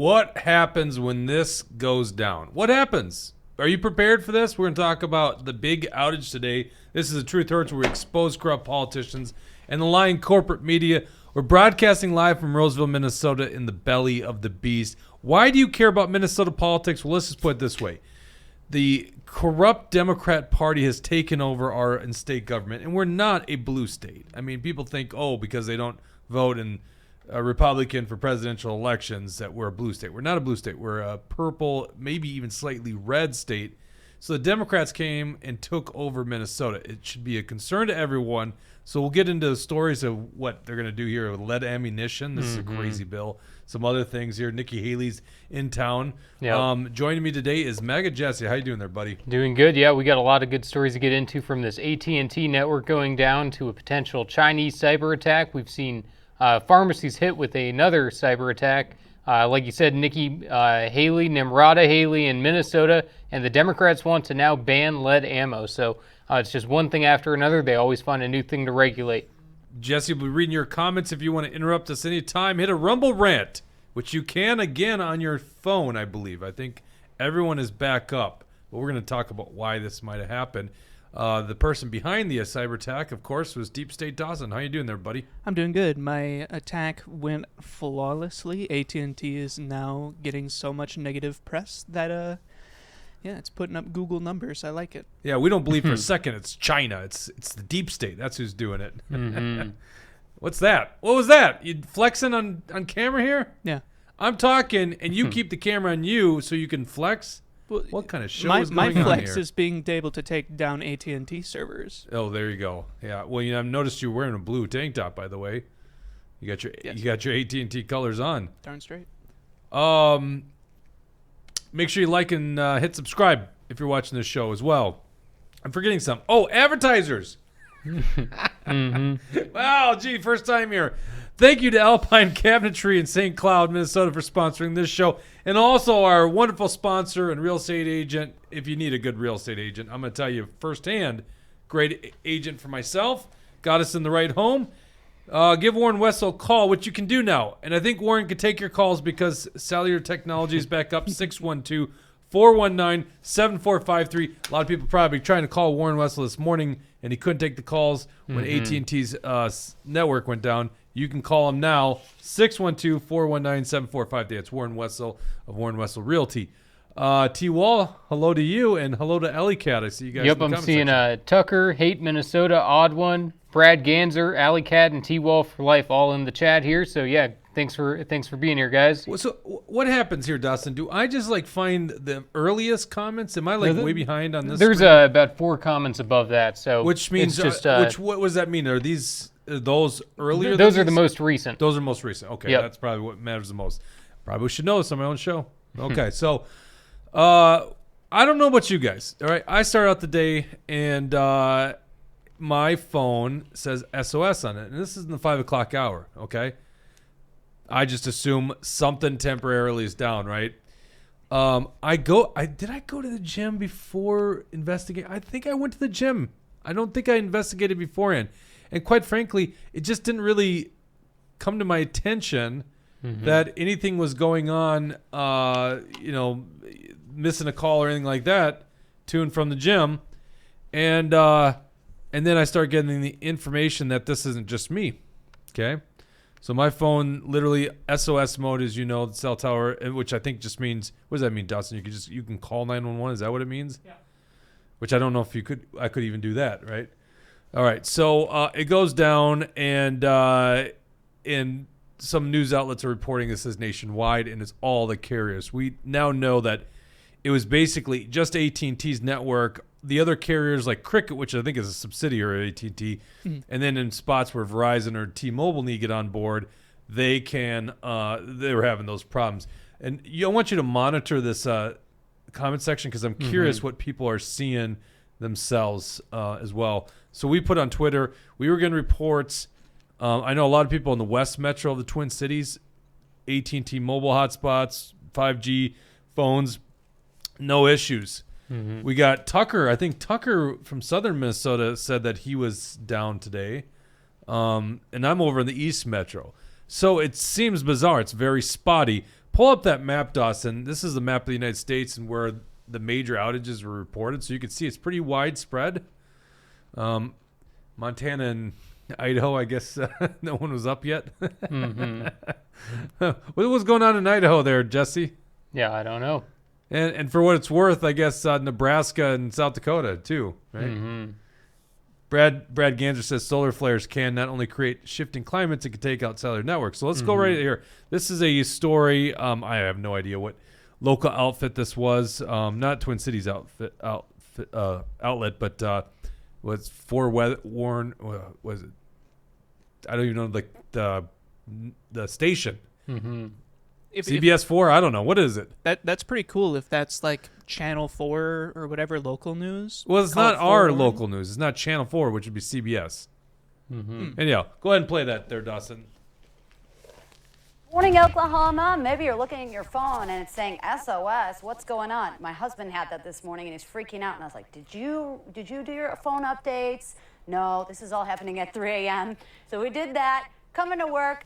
What happens when this goes down? What happens? Are you prepared for this? We're going to talk about the big outage today. This is a Truth Hurts where we expose corrupt politicians and the lying corporate media. We're broadcasting live from Roseville, Minnesota, in the belly of the beast. Why do you care about Minnesota politics? Well, let's just put it this way. The corrupt Democrat Party has taken over our state government, and we're not a blue state. I mean, people think, because they don't vote in a Republican for presidential elections that we're a blue state. We're not a blue state. We're a purple, maybe even slightly red state. So the Democrats came and took over Minnesota. It should be a concern to everyone. So we'll get into the stories of what they're going to do here with lead ammunition. This is a crazy bill. Some other things here. Nikki Haley's in town. Yep. Joining me today is MAGA Jesse. How you doing there, buddy? Doing good. Yeah, we got a lot of good stories to get into, from this AT&T network going down to a potential Chinese cyber attack. We've seen pharmacies hit with another cyber attack. Like you said, Nikki Haley, Nimrata Haley in Minnesota, and the Democrats want to now ban lead ammo. So it's just one thing after another. They always find a new thing to regulate. Jesse will be reading your comments. If you want to interrupt us anytime, hit a Rumble rant, which you can again on your phone, I believe. I think everyone is back up, but we're going to talk about why this might have happened. The person behind the cyber attack, of course, was Deep State Dawson. How you doing there, buddy? I'm doing good. My attack went flawlessly. AT&T is now getting so much negative press that, it's putting up Google numbers. I like it. Yeah, we don't believe for a second it's China. It's the Deep State. That's who's doing it. What's that? What was that? You flexing on camera here? Yeah. I'm talking, and you keep the camera on you so you can flex? Well, what kind of show is going on here? My flex is being able to take down AT&T servers. Oh, there you go. Yeah. Well, I've noticed you're wearing a blue tank top, by the way. You got your AT&T colors on. Darn straight. Make sure you like and hit subscribe if you're watching this show as well. I'm forgetting some. Oh, advertisers. Wow, gee, first time here. Thank you to Alpine Cabinetry in St. Cloud, Minnesota, for sponsoring this show. And also our wonderful sponsor and real estate agent. If you need a good real estate agent, I'm going to tell you firsthand, great agent for myself. Got us in the right home. Give Warren Wessel a call, which you can do now. And I think Warren can take your calls because Cellular technology is back up, 612-419-7453. A lot of people probably trying to call Warren Wessel this morning, and he couldn't take the calls when AT&T's network went down. You can call him now, 612-419-7453. It's Warren Wessel of Warren Wessel Realty. T-Wall, hello to you, and hello to Ellie Cat. I see you guys. Yep, I'm seeing Tucker, Hate Minnesota, Odd One, Brad Ganser, Alley Cat, and T-Wall for life all in the chat here. So yeah, thanks for being here, guys. So what happens here, Dustin? Do I just find the earliest comments? Am I way behind on this? There's about 4 comments above that. So which means just what does that mean? Are those earlier? Those are the most recent. Those are most recent. Okay, That's probably what matters the most. Probably should know this on my own show. Okay, so I don't know about you guys. All right, I start out the day and my phone says SOS on it, and this is in the 5 o'clock hour. Okay, I just assume something temporarily is down, right? Did I go to the gym before investigating? I think I went to the gym. I don't think I investigated beforehand. And quite frankly, it just didn't really come to my attention that anything was going on, missing a call or anything like that to and from the gym. And then I start getting the information that this isn't just me. Okay. So my phone literally SOS mode, as you know, the cell tower, which I think just means, what does that mean, Dustin? You can call 911. Is that what it means? Yeah. Which I don't know if I could even do that, right? All right, so it goes down, and some news outlets are reporting this is nationwide, and it's all the carriers. We now know that it was basically just AT&T's network. The other carriers like Cricket, which I think is a subsidiary of AT&T, and then in spots where Verizon or T-Mobile need to get on board, they were having those problems. And I want you to monitor this comment section because I'm curious what people are seeing themselves as well. So we put on Twitter, we were getting reports. I know a lot of people in the West Metro of the Twin Cities, AT&T mobile hotspots, 5G phones, no issues. We got Tucker. I think Tucker from southern Minnesota said that he was down today. And I'm over in the East Metro. So it seems bizarre. It's very spotty. pull up that map, Dawson. This is the map of the United States and where the major outages were reported. So you can see it's pretty widespread. Montana and Idaho, I guess no one was up yet. Mm-hmm. What was going on in Idaho there, Jesse? Yeah, I don't know. And for what it's worth, I guess Nebraska and South Dakota too, right? Mm-hmm. Brad Ganser says solar flares can not only create shifting climates, it can take out cellular networks. So let's go right here. This is a story. I have no idea what local outfit this was. Not Twin Cities outlet, but was forewarned. Was it? I don't even know the station. Mm-hmm. CBS 4. I don't know. What is it? That's pretty cool. If that's like Channel 4 or whatever local news. Well, it's Call not it our forewarned. local news. It's not Channel 4, which would be CBS. Mm-hmm. Anyhow, go ahead and play that there, Dawson. Morning, Oklahoma. Maybe you're looking at your phone and it's saying SOS. What's going on? My husband had that this morning and he's freaking out. And I was like, did you do your phone updates? No, this is all happening at 3 a.m. So we did that. Coming to work.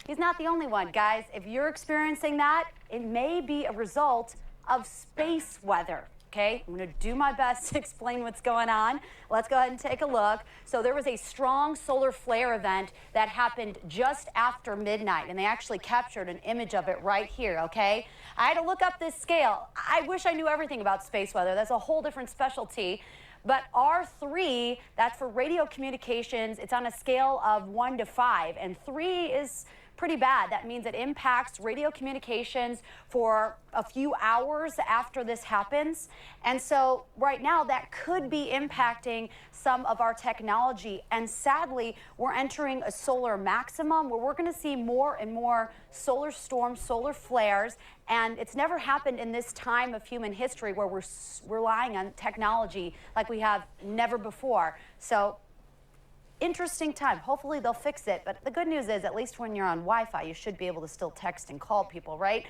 He's not the only one, guys. If you're experiencing that, it may be a result of space weather. Okay, I'm going to do my best to explain what's going on. Let's go ahead and take a look. So there was a strong solar flare event that happened just after midnight, and they actually captured an image of it right here, okay? I had to look up this scale. I wish I knew everything about space weather. That's a whole different specialty. But R3, that's for radio communications. It's on a scale of 1 to 5, and 3 is pretty bad. That means it impacts radio communications for a few hours after this happens. And so right now that could be impacting some of our technology. And sadly, we're entering a solar maximum where we're going to see more and more solar storms, solar flares. And it's never happened in this time of human history where we're relying on technology like we have never before. So interesting time. Hopefully they'll fix it. But the good news is, at least when you're on Wi-Fi, you should be able to still text and call people, right?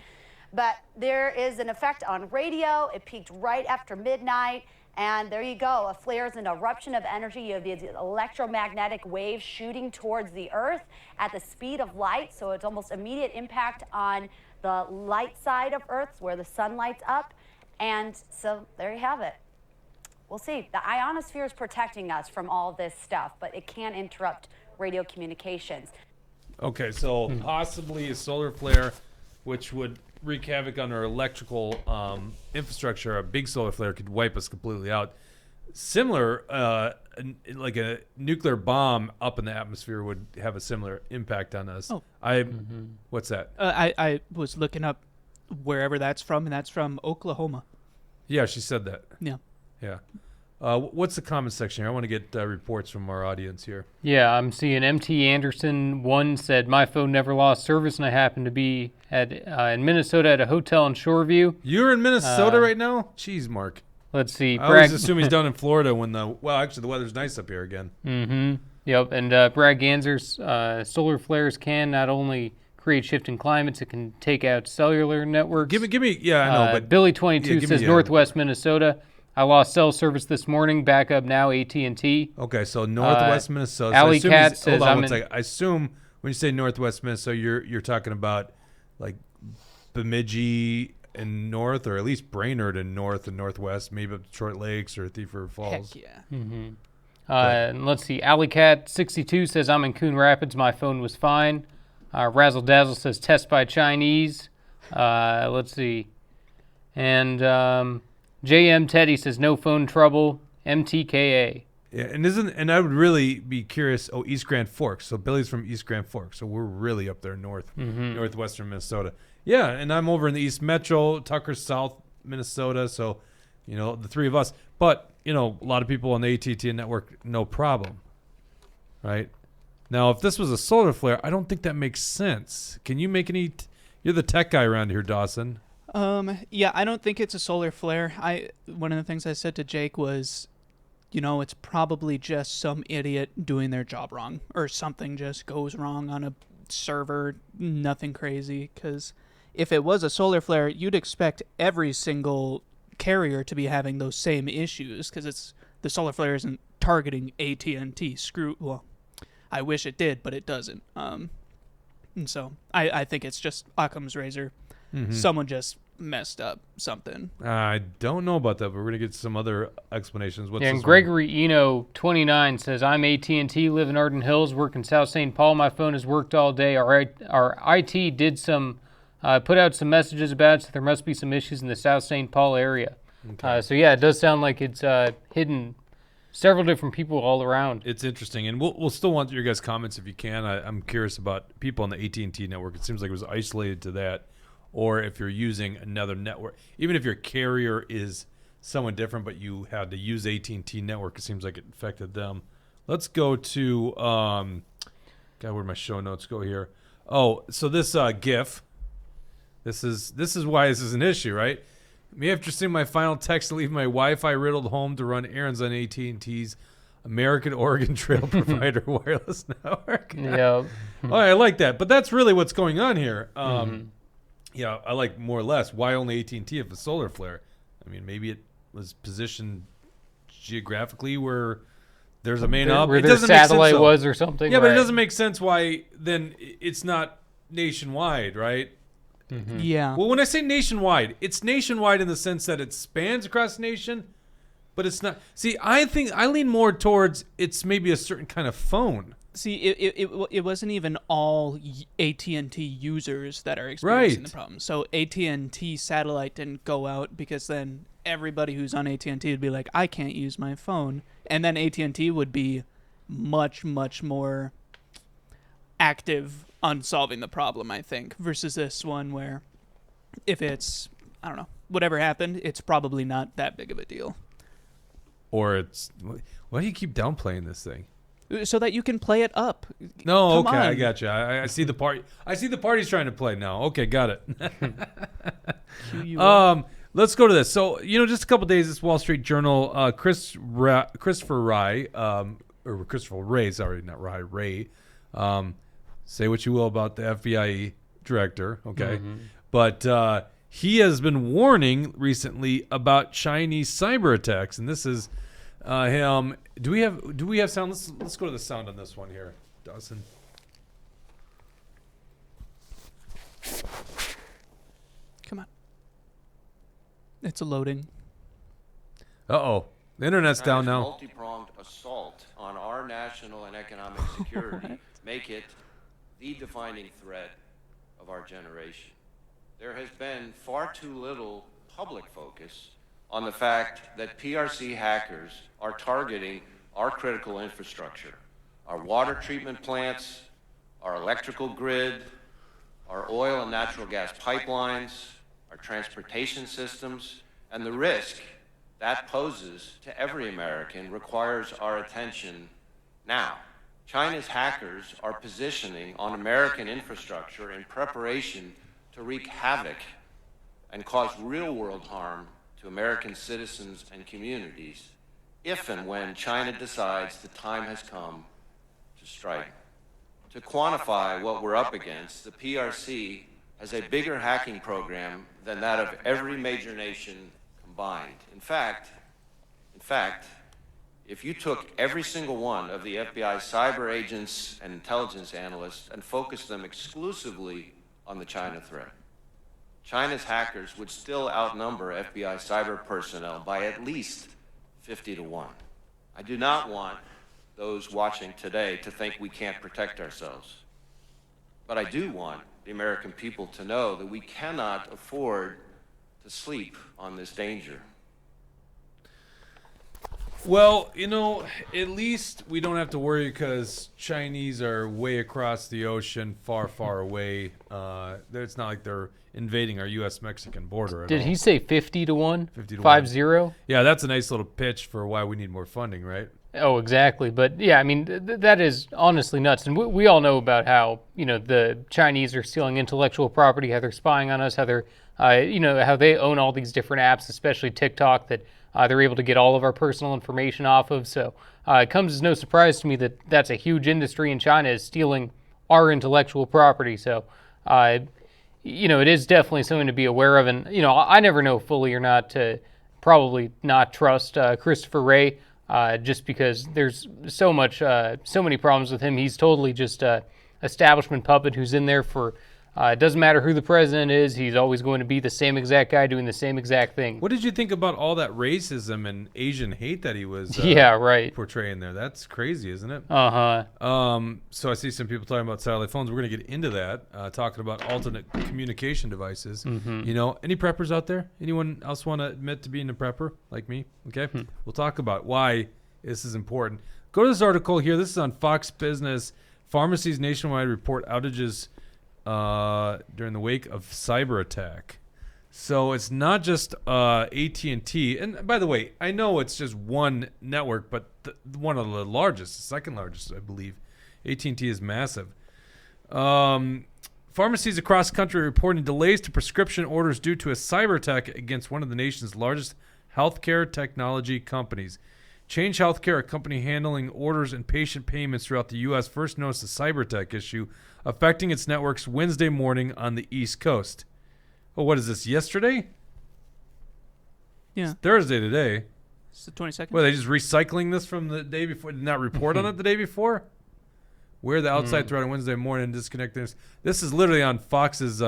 But there is an effect on radio. It peaked right after midnight. And there you go. A flare is an eruption of energy. You have these electromagnetic waves shooting towards the Earth at the speed of light. So it's almost immediate impact on the light side of Earth where the sun lights up. And so there you have it. We'll see. The ionosphere is protecting us from all this stuff, but it can interrupt radio communications. Okay, so possibly a solar flare, which would wreak havoc on our electrical infrastructure. A big solar flare could wipe us completely out. Similar, like a nuclear bomb up in the atmosphere would have a similar impact on us. Oh. What's that? I was looking up wherever that's from, and that's from Oklahoma. Yeah, she said that. Yeah. Yeah. What's the comment section here? I want to get reports from our audience here. Yeah, I'm seeing MT Anderson 1 said, my phone never lost service, and I happen to be in Minnesota at a hotel in Shoreview. You're in Minnesota right now? Jeez, Mark. Let's see. I always assume he's down in Florida when actually the weather's nice up here again. Mm-hmm. Yep, and Brad Ganser's solar flares can not only create shifting climates, it can take out cellular networks. Give me, yeah, I know, but Billy22 says Northwest Minnesota. I lost cell service this morning. Back up now, AT&T. Okay, so Northwest Minnesota. Alley Cat says hold on one second. I assume when you say Northwest Minnesota, you're talking about like Bemidji and north, or at least Brainerd and north and northwest, maybe up Detroit Lakes or Thief River Falls. Heck yeah. Mm-hmm. And let's see. Alley Cat 62 says I'm in Coon Rapids. My phone was fine. Razzle Dazzle says test by Chinese. Let's see. And JM Teddy says no phone trouble. MTKA. Yeah, and I would really be curious. Oh, East Grand Forks. So Billy's from East Grand Forks. So we're really up there northwestern Minnesota. Yeah, and I'm over in the East Metro. Tucker's South Minnesota. So, the three of us. But, a lot of people on the AT&T network, no problem. Right? Now, if this was a solar flare, I don't think that makes sense. Can you make any... You're the tech guy around here, Dawson. Yeah, I don't think it's a solar flare. One of the things I said to Jake was, it's probably just some idiot doing their job wrong, or something just goes wrong on a server, nothing crazy. Because if it was a solar flare, you'd expect every single carrier to be having those same issues, because the solar flare isn't targeting AT&T. Well, I wish it did, but it doesn't. And so I think it's just Occam's razor. someone just messed up something. I don't know about that, but we're gonna get some other explanations. What's And this one? Gregory Eno 29 says, I'm AT&T, live in Arden Hills, work in South St. Paul. My phone has worked all day. Our IT did put out some messages about it, so there must be some issues in the South St. Paul area. Okay. So yeah, it does sound like it's hidden several different people all around. It's interesting, and we'll still want your guys' comments if you can. I'm curious about people on the AT&T network. It seems like it was isolated to that, or if you're using another network. Even if your carrier is someone different, but you had to use AT&T network, it seems like it affected them. Let's go to God, where'd my show notes go here? Oh, so this GIF. This is why this is an issue, right? Me after seeing my final text to leave my Wi-Fi riddled home to run errands on AT&T's American Oregon Trail Provider wireless network. Yeah. Oh, I like that, but that's really what's going on here. Yeah, I like more or less why only AT&T if a solar flare. I mean, maybe it was positioned geographically where there's a main hub. Where It their doesn't make sense, satellite though. was or something. Yeah, but it right. doesn't make sense why then it's not nationwide, right? Yeah. Well, when I say nationwide, it's nationwide in the sense that it spans across the nation, but it's not. See, I think I lean more towards it's maybe a certain kind of phone. See, it wasn't even all AT&T users that are experiencing Right. the problem. So AT&T satellite didn't go out because then everybody who's on AT&T would be like, I can't use my phone. And then AT&T would be much, much more active on solving the problem, I think, versus this one where if it's, I don't know, whatever happened, it's probably not that big of a deal. Or it's why do you keep downplaying this thing? So that you can play it up. No, Come okay, I on. got you. I see the part. I see the party's trying to play now. Okay, got it. Cue you up. Let's go to this. So, just a couple days, this Wall Street Journal, Christopher Ray, sorry, not Ray. Say what you will about the FBI director, okay? But he has been warning recently about Chinese cyber attacks, and this is him. Do we have sound? Let's go to the sound on this one here, Dawson. Come on. It's a loading. Uh-oh. The internet's down China's now. multi-pronged assault on our national and economic security make it the defining threat of our generation. There has been far too little public focus on the fact that PRC hackers are targeting our critical infrastructure, our water treatment plants, our electrical grid, our oil and natural gas pipelines, our transportation systems, and the risk that poses to every American requires our attention now. China's hackers are positioning on American infrastructure in preparation to wreak havoc and cause real-world harm to American citizens and communities if and when China decides the time has come to strike. To quantify what we're up against, the PRC has a bigger hacking program than that of every major nation combined. In fact, if you took every single one of the FBI's cyber agents and intelligence analysts and focused them exclusively on the China threat, China's hackers would still outnumber FBI cyber personnel by at least 50 to 1. I do not want those watching today to think we can't protect ourselves. But I do want the American people to know that we cannot afford to sleep on this danger. Well, at least we don't have to worry because Chinese are way across the ocean, far, far away. It's not like they're invading our U.S.-Mexican border at Did all. he say 50 to 1? 50 to 5-0? Yeah, that's a nice little pitch for why we need more funding, right? Oh, exactly. But yeah, I mean, that is honestly nuts. And we all know about how, the Chinese are stealing intellectual property, how they're spying on us, how they're, how they own all these different apps, especially TikTok, that they're able to get all of our personal information off of. So it comes as no surprise to me that that's a huge industry in China is stealing our intellectual property. So, it is definitely something to be aware of. And, I never know fully or not to probably not trust Christopher Ray. Just because there's so many problems with him. He's totally just a establishment puppet who's in there for It doesn't matter who the president is; he's always going to be the same exact guy doing the same exact thing. What did you think about all that racism and Asian hate that he was Yeah, right. portraying there? That's crazy, isn't it? Uh-huh. So I see some people talking about satellite phones. We're going to get into that, talking about alternate communication devices. You know, any preppers out there? Anyone else want to admit to being a prepper like me? Okay. We'll talk about why this is important. Go to this article here. This is on Fox Business. Pharmacies nationwide report outages during the wake of cyber attack. So it's not just AT&T. And by the way, I know it's just one network, but one of the largest, the second largest, I believe. AT&T is massive. Pharmacies across the country reporting delays to prescription orders due to a cyber attack against one of the nation's largest healthcare technology companies. Change Healthcare, a company handling orders and patient payments throughout the U.S., first noticed a cyber attack issue affecting its networks Wednesday morning on the East Coast. Oh, what is this, yesterday? Yeah. It's Thursday today. It's the 22nd. What, are they just recycling this from the day before? Did not report on it the day before? Where the outside threat on Wednesday morning disconnect this. This is literally on Fox's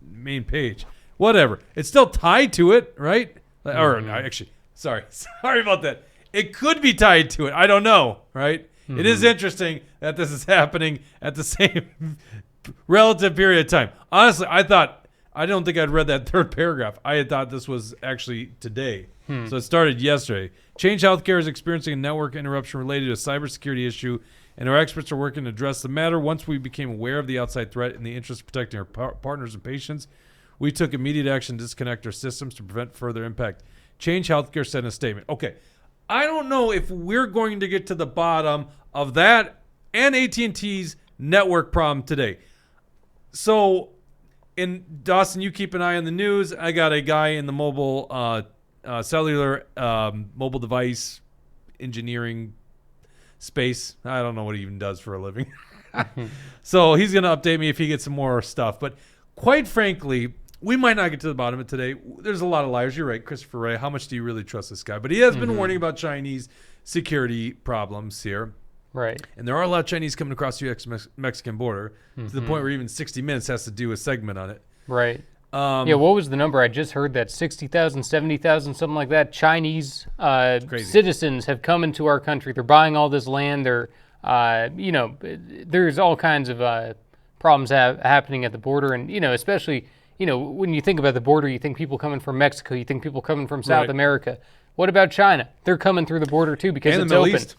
main page. Whatever. It's still tied to it, right? Actually, sorry about that. It could be tied to it. I don't know, right? It is interesting that this is happening at the same relative period of time. Honestly, I don't think I'd read that third paragraph. I had thought this was actually today. So it started yesterday. Change Healthcare is experiencing a network interruption related to a cybersecurity issue, and our experts are working to address the matter. Once we became aware of the outside threat in the interest of protecting our partners and patients, we took immediate action to disconnect our systems to prevent further impact. Change Healthcare said in a statement. Okay, I don't know if we're going to get to the bottom of that and AT&T's network problem today. So, in Dawson, you keep an eye on the news. I got a guy in the mobile cellular mobile device engineering space. I don't know what he even does for a living. So he's going to update me if he gets some more stuff. But quite frankly, we might not get to the bottom of it today. There's a lot of liars. You're right, Christopher Wray. How much do you really trust this guy? But he has been warning about Chinese security problems here. Right. And there are a lot of Chinese coming across the U.S.-Mexican border to the point where even 60 Minutes has to do a segment on it. Right. Yeah, what was the number? I just heard that 60,000, 70,000, something like that. Chinese citizens have come into our country. They're buying all this land. They're, there's all kinds of problems happening at the border. And, especially, when you think about the border, you think people coming from Mexico. You think people coming from South America. What about China? They're coming through the border, too, because it's open. East.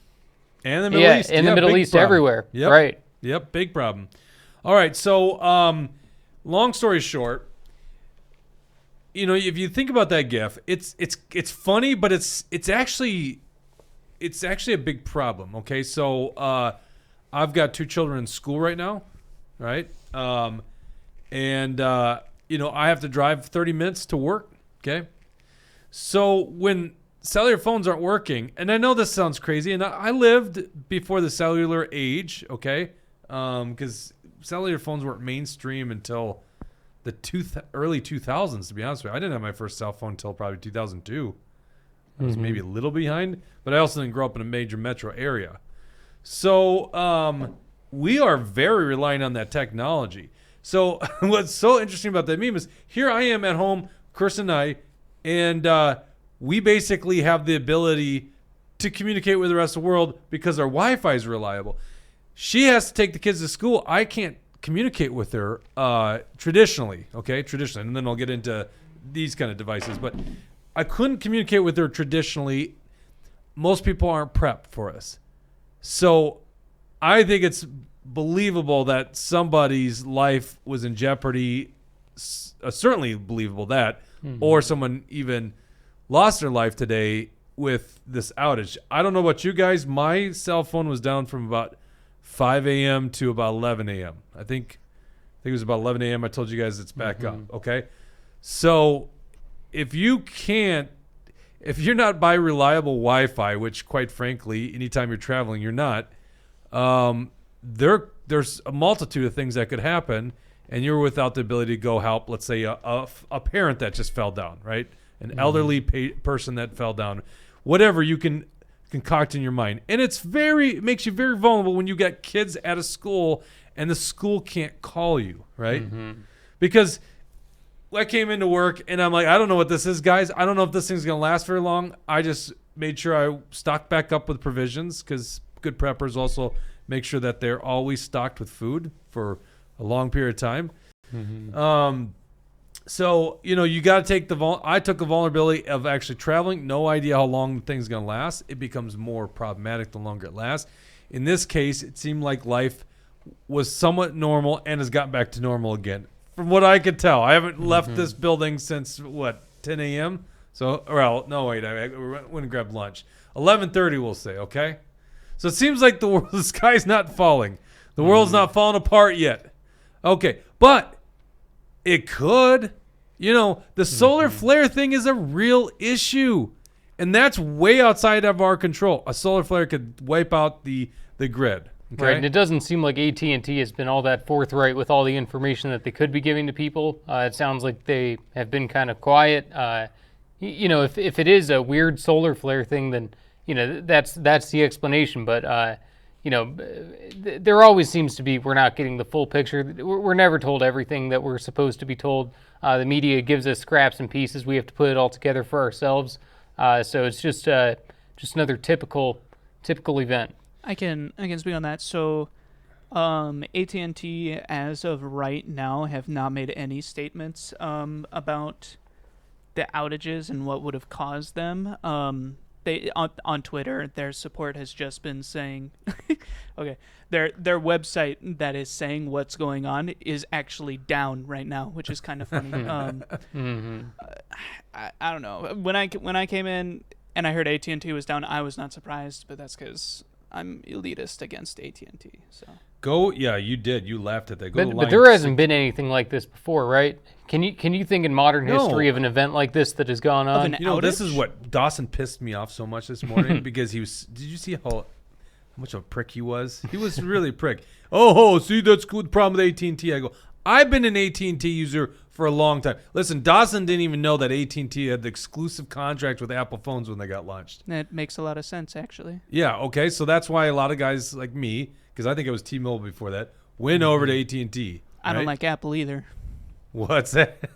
And the Middle East. In the Middle East, problem. everywhere. Yep. Right. Yep, big problem. All right, so long story short, if you think about that GIF, it's funny, but it's actually a big problem. Okay, so I've got 2 children in school right now, right? And I have to drive 30 minutes to work. Okay, so when cellular phones aren't working, and I know this sounds crazy, and I lived before the cellular age, okay? Because cellular phones weren't mainstream until the early 2000s, to be honest with you. I didn't have my first cell phone until probably 2002. I was maybe a little behind, but I also didn't grow up in a major metro area. So we are very reliant on that technology. So what's so interesting about that meme is here I am at home, Chris and I, and we basically have the ability to communicate with the rest of the world because our Wi-Fi is reliable. She has to take the kids to school. I can't communicate with her traditionally, and then I'll get into these kind of devices. But I couldn't communicate with her traditionally. Most people aren't prepped for us. So I think it's believable that somebody's life was in jeopardy, certainly believable that, or someone even lost their life today with this outage. I don't know about you guys. My cell phone was down from about 5 a.m. to about 11 a.m. I think it was about 11 a.m. I told you guys it's back up. Okay. So if you're not by reliable Wi-Fi, which quite frankly, anytime you're traveling, you're not, there's a multitude of things that could happen, and you're without the ability to go help, let's say a parent that just fell down, right? An elderly person that fell down, whatever, you can concoct in your mind. And it makes you very vulnerable when you got kids at a school and the school can't call you, right? Because I came into work and I'm like, I don't know what this is, guys. I don't know if this thing's going to last very long. I just made sure I stocked back up with provisions because good preppers also make sure that they're always stocked with food for a long period of time. So, you got to take I took the vulnerability of actually traveling. No idea how long the thing's going to last. It becomes more problematic the longer it lasts. In this case, it seemed like life was somewhat normal and has gotten back to normal again. From what I could tell, I haven't left this building since, 10 a.m.? So, well, no, wait, I went and grabbed lunch. 11:30, we'll say, okay? So it seems like the sky's not falling. The world's not falling apart yet. Okay, but it could. The solar flare thing is a real issue, and that's way outside of our control. A solar flare could wipe out the grid. Okay? Right, and it doesn't seem like AT&T has been all that forthright with all the information that they could be giving to people. It sounds like they have been kind of quiet. If it is a weird solar flare thing, then that's the explanation. But there always seems to be we're not getting the full picture. We're never told everything that we're supposed to be told. The media gives us scraps and pieces. We have to put it all together for ourselves. So it's just another typical event. I can speak on that. So AT&T, as of right now, have not made any statements about the outages and what would have caused them. They on Twitter, their support has just been saying, okay, their website that is saying what's going on is actually down right now, which is kind of funny. I don't know. When I came in and I heard AT&T was down, I was not surprised, but that's because I'm elitist against AT&T. So you did. You laughed at that. But there hasn't been anything like this before, right? Can you think in modern history of an event like this that has gone on? This is what Dawson pissed me off so much this morning because he was. Did you see how much of a prick he was? He was really a prick. See, that's good. The problem with AT&T. I go, I've been an AT&T user for a long time. Listen, Dawson didn't even know that AT&T had the exclusive contract with Apple phones when they got launched. That makes a lot of sense, actually. Yeah. Okay. So that's why a lot of guys like me, because I think it was T-Mobile before that, went over to AT&T. I don't like Apple either. What's that?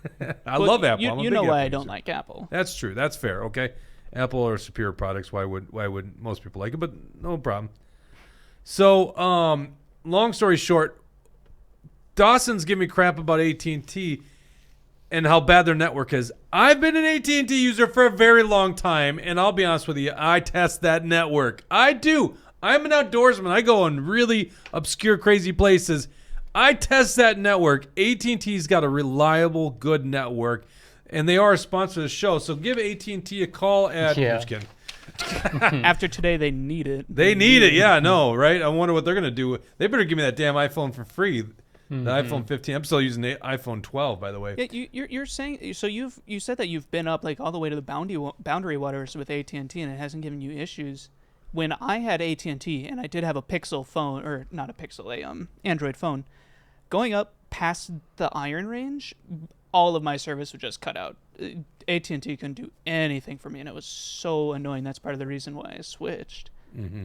I love Apple. You know why I don't like Apple. That's true. That's fair. Okay, Apple are superior products. Why would most people like it? But no problem. So, long story short, Dawson's giving me crap about AT&T and how bad their network is. I've been an AT&T user for a very long time, and I'll be honest with you, I test that network. I do. I'm an outdoorsman. I go in really obscure, crazy places. I test that network. AT&T's got a reliable, good network, and they are a sponsor of the show. So give AT&T a call at. Yeah. I'm just kidding. After today, they need it. They need it. Yeah, I know, right? I wonder what they're gonna do. They better give me that damn iPhone for free. The iPhone 15. I'm still using the iPhone 12, by the way. Yeah, you're saying so. You said that you've been up like all the way to the boundary waters with AT&T, and it hasn't given you issues. When I had AT&T, and I did have a Pixel phone, or not a Pixel, Android phone. Going up past the iron range, all of my service would just cut out. AT&T couldn't do anything for me, and it was so annoying. That's part of the reason why I switched.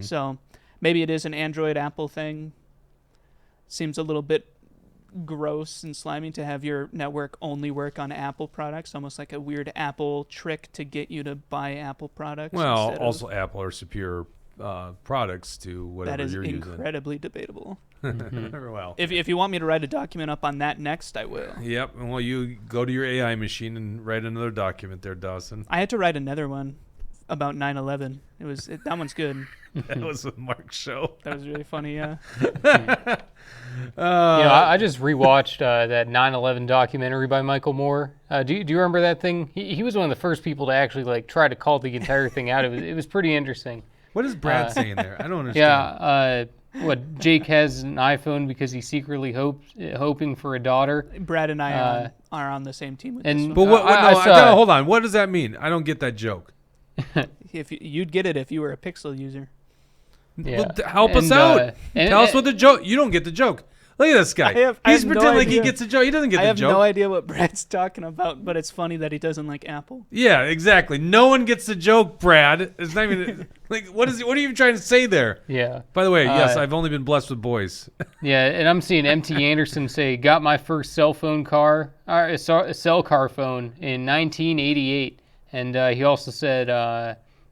So maybe it is an Android Apple thing. Seems a little bit gross and slimy to have your network only work on Apple products, almost like a weird Apple trick to get you to buy Apple products. Well, also Apple are superior products to whatever you're using. That is incredibly debatable. Well, if you want me to write a document up on that next, I will. Yep. Well, you go to your AI machine and write another document there, Dawson. I had to write another one about 9/11. That one's good. That was with Mark's show. That was really funny. Yeah. I just rewatched that 9/11 documentary by Michael Moore. Do you remember that thing? He was one of the first people to actually try to call the entire thing out. It was pretty interesting. What is Brad saying there? I don't understand. Yeah. Jake has an iPhone because he's secretly hoping for a daughter. Brad and I are on the same team with this one. But hold on. What does that mean? I don't get that joke. If you'd get it if you were a Pixel user. Yeah. Well, help us out. Tell us what the joke. You don't get the joke. Look at this guy. I have He's no pretending like he idea. gets a joke. He doesn't get I the have joke. no idea what Brad's talking about, but it's funny that he doesn't like Apple. Yeah, exactly. No one gets the joke, Brad. It's not even like what are you even trying to say there? Yeah. By the way, yes, I've only been blessed with boys. Yeah, and I'm seeing MT Anderson say, got my first cell car phone in 1988. And he also said,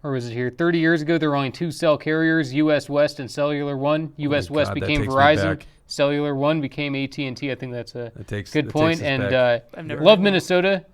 or was it here, 30 years ago, there were only 2 cell carriers, US West and Cellular One. US West God, that became takes me Verizon. back. Cellular One became AT&T. I think that's a good point. Takes us And back. I've never Love heard Minnesota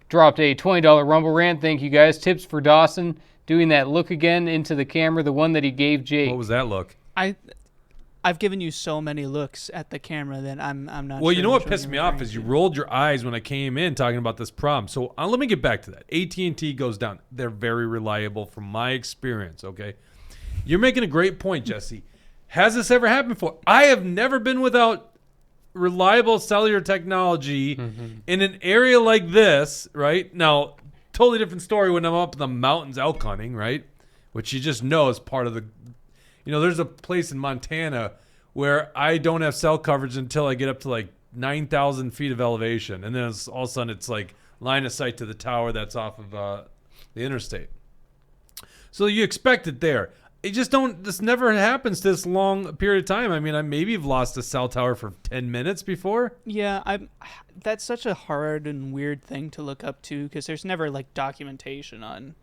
dropped a $20 Rumble rant. Thank you guys. Tips for Dawson doing that look again into the camera, the one that he gave Jake. What was that look? I've given you so many looks at the camera that I'm not. Well, sure you know which what one pissed you're me off referring is you to. rolled your eyes when I came in talking about this problem. So let me get back to that. AT&T goes down. They're very reliable from my experience, okay? You're making a great point, Jesse. Has this ever happened before? I have never been without reliable cellular technology in an area like this, right? Now, totally different story when I'm up in the mountains elk hunting, right? Which you just know is part of the... there's a place in Montana where I don't have cell coverage until I get up to like 9,000 feet of elevation. And then all of a sudden it's like line of sight to the tower that's off of the interstate. So you expect it there. It just this never happens this long a period of time. I mean, I maybe have lost a cell tower for 10 minutes before. Yeah, that's such a hard and weird thing to look up to because there's never like documentation on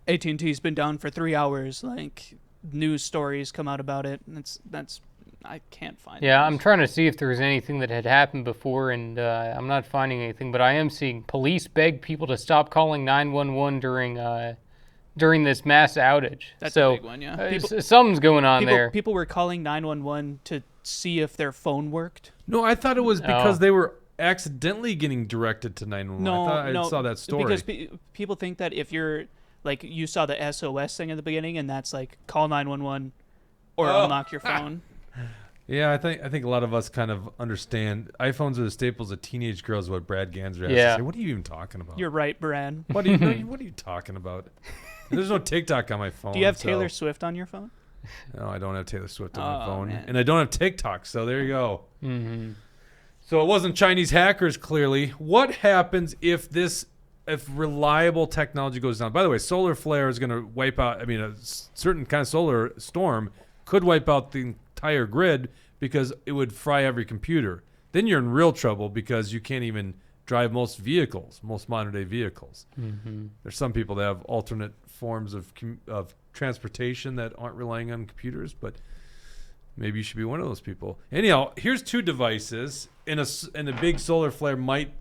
AT&T's been down for 3 hours. Like news stories come out about it. And that's I can't find. Yeah, those. I'm trying to see if there was anything that had happened before, and I'm not finding anything. But I am seeing police beg people to stop calling 911 during this mass outage. That's so, a big one, yeah. Something's going on there. People were calling 911 to see if their phone worked. No, I thought it was because they were accidentally getting directed to 911. I saw that story. Because people think that if you're like you saw the SOS thing at the beginning, and that's like call 911 or unlock your phone. Yeah, I think a lot of us kind of understand. iPhones are the staples of teenage girls. What Brad Ganser has Yeah. to say. What are you even talking about? You're right, Brad. What are you talking about? There's no TikTok on my phone. Do you have so- Taylor Swift on your phone? No, I don't have Taylor Swift on my Oh, phone, man. and I don't have TikTok. So there you go. So it wasn't Chinese hackers. Clearly, what happens if reliable technology goes down? By the way, solar flare is going to wipe out. I mean, a certain kind of solar storm could wipe out the entire grid because it would fry every computer. Then you're in real trouble because you can't even drive most modern day vehicles. There's some people that have alternate forms of transportation that aren't relying on computers, but maybe you should be one of those people. Anyhow, here's 2 devices, and a big solar flare might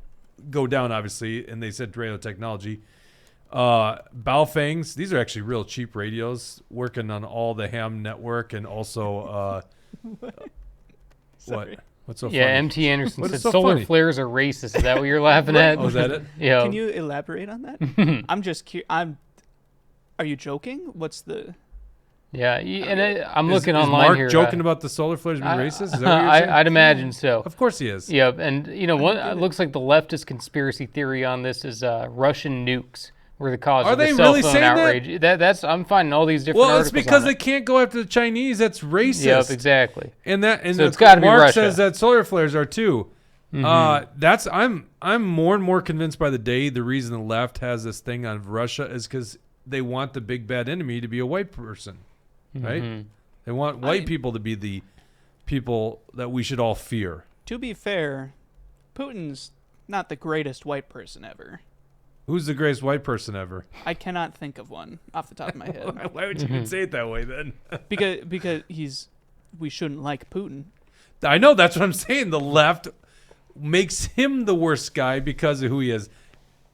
go down, obviously, and they said radio technology. Baofangs, these are actually real cheap radios, working on all the ham network, and also Sorry. What's so Yeah, funny? MT Anderson What said is so solar funny? flares are racist. Is that what you're laughing at? Oh, is that it? Yeah. Can you elaborate on that? I'm just curious. Are you joking? What's the? Yeah, and I'm Is looking online Mark here. joking about the solar flares being racist? Is that what you're saying? I'd imagine so. Of course he is. Yep, and one it looks like the leftist conspiracy theory on this is Russian nukes were the cause Are of the they cell really phone saying that? outrage. That's I'm finding all these different Well, articles. it's because on they it. can't go after the Chinese. That's racist. Yep, exactly. And So it's gotta be Mark Russia. says that solar flares are too. I'm more and more convinced by the day the reason the left has this thing on Russia is because they want the big bad enemy to be a white person, right? They want white people to be the people that we should all fear. To be fair, Putin's not the greatest white person ever. Who's the greatest white person ever? I cannot think of one off the top of my head. Why would you even say it that way then? because we shouldn't like Putin. I know, that's what I'm saying. The left makes him the worst guy because of who he is.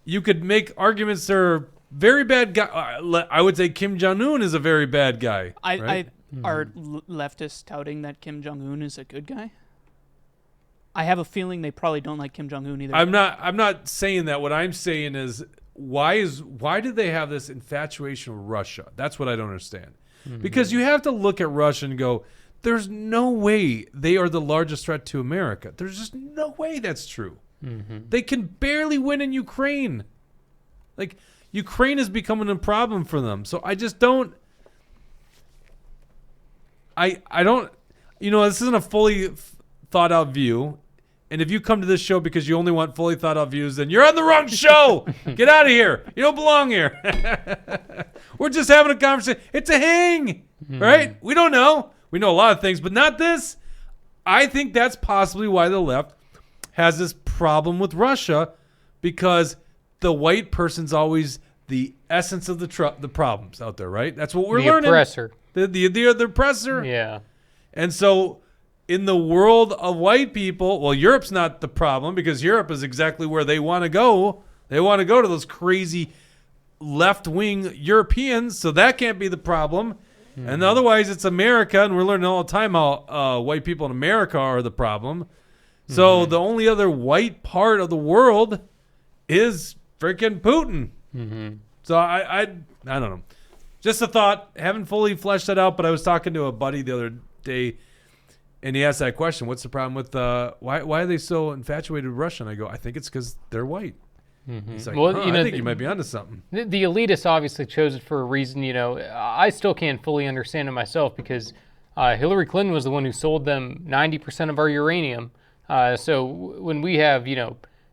You could make arguments that are very bad guy. I would say Kim Jong-un is a very bad guy. Right? Are leftists touting that Kim Jong-un is a good guy? I have a feeling they probably don't like Kim Jong-un either. I'm not saying that. What I'm saying is why do they have this infatuation with Russia? That's what I don't understand. Because you have to look at Russia and go, there's no way they are the largest threat to America. There's just no way that's true. They can barely win in Ukraine. Like, Ukraine is becoming a problem for them. So I just don't. I don't. This isn't a fully thought out view. And if you come to this show because you only want fully thought out views, then you're on the wrong show. Get out of here. You don't belong here. We're just having a conversation. It's a hang, right? We don't know. We know a lot of things, but not this. I think that's possibly why the left has this problem with Russia, because the white person's always the essence of the problems out there, right? That's what we're learning. The oppressor. The oppressor. Yeah. And so in the world of white people, well, Europe's not the problem, because Europe is exactly where they want to go. They want to go to those crazy left-wing Europeans, so that can't be the problem. Mm-hmm. And otherwise, it's America, and we're learning all the time how white people in America are the problem. So the only other white part of the world is freaking Putin. Mm-hmm. So I don't know. Just a thought. Haven't fully fleshed that out, but I was talking to a buddy the other day, and he asked that question: what's the problem with why are they so infatuated with Russia? And I go, I think it's because they're white. Mm-hmm. He's like, well, I think you might be onto something. The elitists obviously chose it for a reason. I still can't fully understand it myself, because Hillary Clinton was the one who sold them 90% of our uranium. So when we have,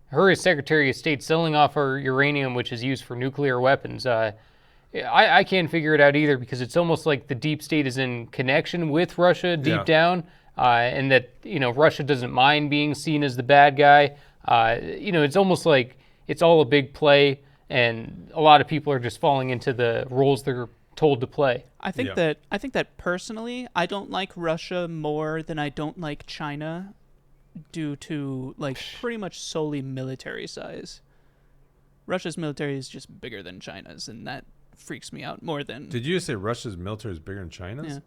her as Secretary of State selling off our uranium, which is used for nuclear weapons, I can't figure it out either, because it's almost like the deep state is in connection with Russia deep down, and that, Russia doesn't mind being seen as the bad guy. It's almost like it's all a big play, and a lot of people are just falling into the roles they're told to play. I think that personally, I don't like Russia more than I don't like China, due to pretty much solely military size. Russia's military is just bigger than China's, and that freaks me out more than... Did you say Russia's military is bigger than China's? Yeah.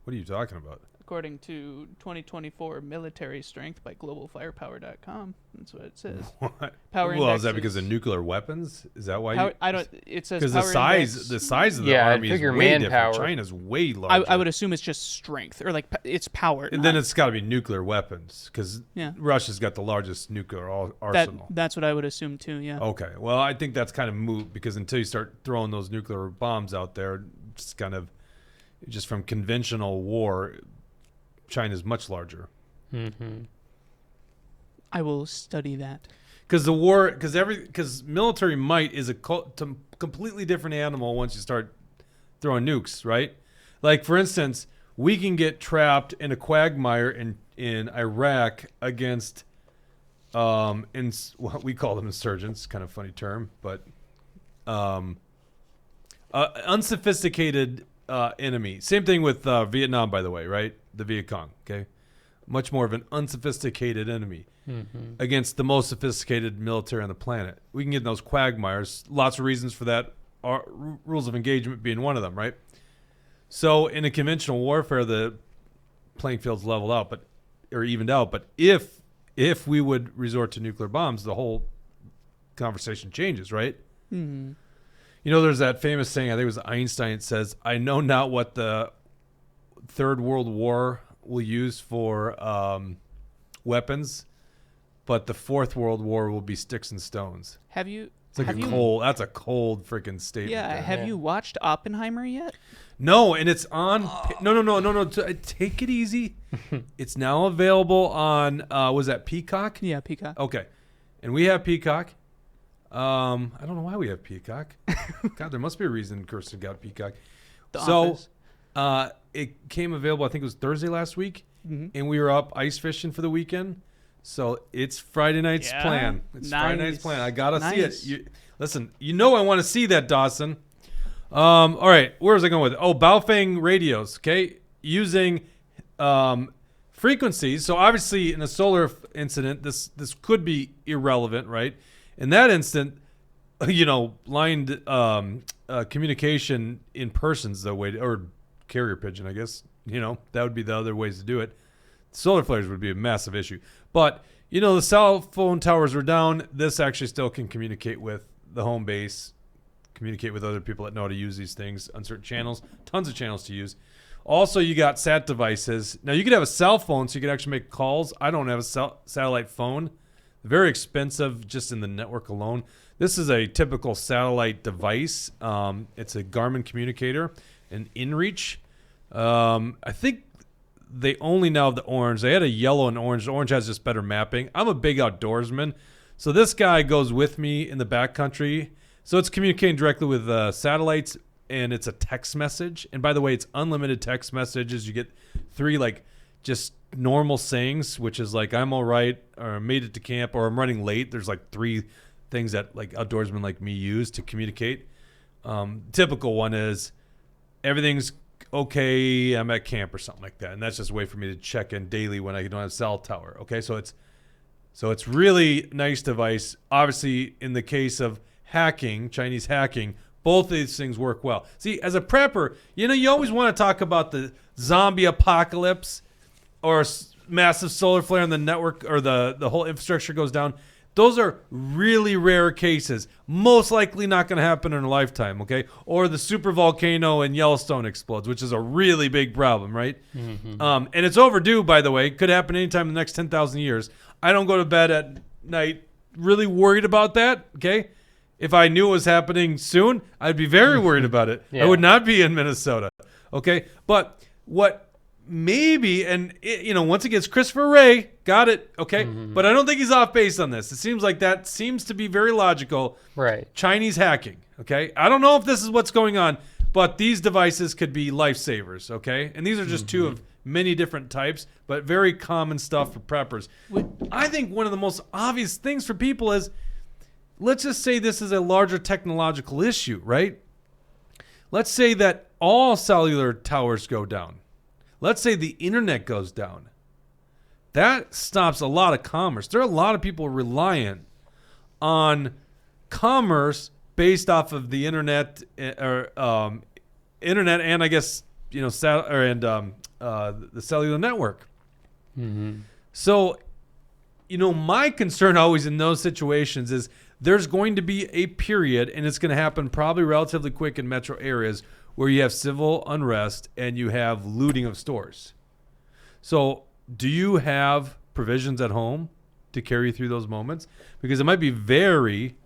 What are you talking about? According to 2024 military strength by globalfirepower.com, that's what it says. What? Power well, index is that because of nuclear weapons? Is that why? It says because the size of the army is way manpower. different. China's way larger. I would assume it's just strength, or it's power. And then it's got to be nuclear weapons, because Russia's got the largest nuclear arsenal. That's what I would assume too. Yeah. Okay. Well, I think that's kind of moot, because until you start throwing those nuclear bombs out there, it's kind of just from conventional war. China's much larger. Mm-hmm. I will study that. Because military might is a completely different animal once you start throwing nukes, right? Like, for instance, we can get trapped in a quagmire in Iraq against what we call them insurgents, kind of funny term, but unsophisticated enemy. Same thing with Vietnam, by the way, right? The Viet Cong, okay? Much more of an unsophisticated enemy against the most sophisticated military on the planet. We can get in those quagmires. Lots of reasons for that. Rules of engagement being one of them, right? So in a conventional warfare, the playing field's leveled out, or evened out. But if we would resort to nuclear bombs, the whole conversation changes, right? Mm-hmm. There's that famous saying, I think it was Einstein, it says, I know not what the Third World War will use for weapons, but the Fourth World War will be sticks and stones. Have you? It's like that's a cold freaking statement. Yeah. There. Have you watched Oppenheimer yet? No, and it's on. No. Take it easy. It's now available on. Was that Peacock? Yeah, Peacock. Okay, and we have Peacock. I don't know why we have Peacock. God, there must be a reason Kirsten got Peacock. Office. It came available, I think it was Thursday last week, and we were up ice fishing for the weekend. So it's Friday night's plan. It's nice. Friday night's plan. I gotta see it. Listen, I want to see that, Dawson. All right, where was I going with it? Oh, Baofeng radios. Okay, using frequencies. So obviously, in a solar incident, this could be irrelevant, right? In that instant, blind communication in person's the way, or carrier pigeon, I guess. That would be the other ways to do it. Solar flares would be a massive issue. But, the cell phone towers were down. This actually still can communicate with the home base, communicate with other people that know how to use these things on certain channels. Tons of channels to use. Also, you got sat devices. Now, you could have a cell phone so you could actually make calls. I don't have a satellite phone. Very expensive just in the network alone. This is a typical satellite device. It's a Garmin communicator, an InReach. I think they only now have the orange. They had a yellow and orange. The orange has just better mapping. I'm a big outdoorsman. So this guy goes with me in the backcountry. So it's communicating directly with satellites, and it's a text message. And by the way, it's unlimited text messages. You get 3 like just normal sayings, which is like I'm all right, or made it to camp, or I'm running late. There's like 3 things that like outdoorsmen like me use to communicate. Typical one is everything's okay, I'm at camp or something like that. And that's just a way for me to check in daily when I don't have cell tower. Okay, so it's really nice device. Obviously, in the case of hacking, Chinese hacking, both of these things work well. See, as a prepper, you always want to talk about the zombie apocalypse or massive solar flare on the network, or the whole infrastructure goes down. Those are really rare cases. Most likely not going to happen in a lifetime, okay? Or the super volcano in Yellowstone explodes, which is a really big problem, right? Mm-hmm. And it's overdue, by the way. Could happen anytime in the next 10,000 years. I don't go to bed at night really worried about that, okay? If I knew it was happening soon, I'd be very worried about it. Yeah. I would not be in Minnesota, okay? But what maybe, and once it gets Christopher Wray, got it, okay? Mm-hmm. But I don't think he's off base on this. It seems like that seems to be very logical. Right. Chinese hacking, okay? I don't know if this is what's going on, but these devices could be lifesavers, okay? And these are just 2 of many different types, but very common stuff for preppers. I think one of the most obvious things for people is, let's just say this is a larger technological issue, right? Let's say that all cellular towers go down. Let's say the internet goes down. That stops a lot of commerce. There are a lot of people reliant on commerce based off of the internet, internet, and I guess the cellular network. Mm-hmm. So, my concern always in those situations is there's going to be a period, and it's going to happen probably relatively quick in metro areas, where you have civil unrest and you have looting of stores. So do you have provisions at home to carry you through those moments? Because it might be very,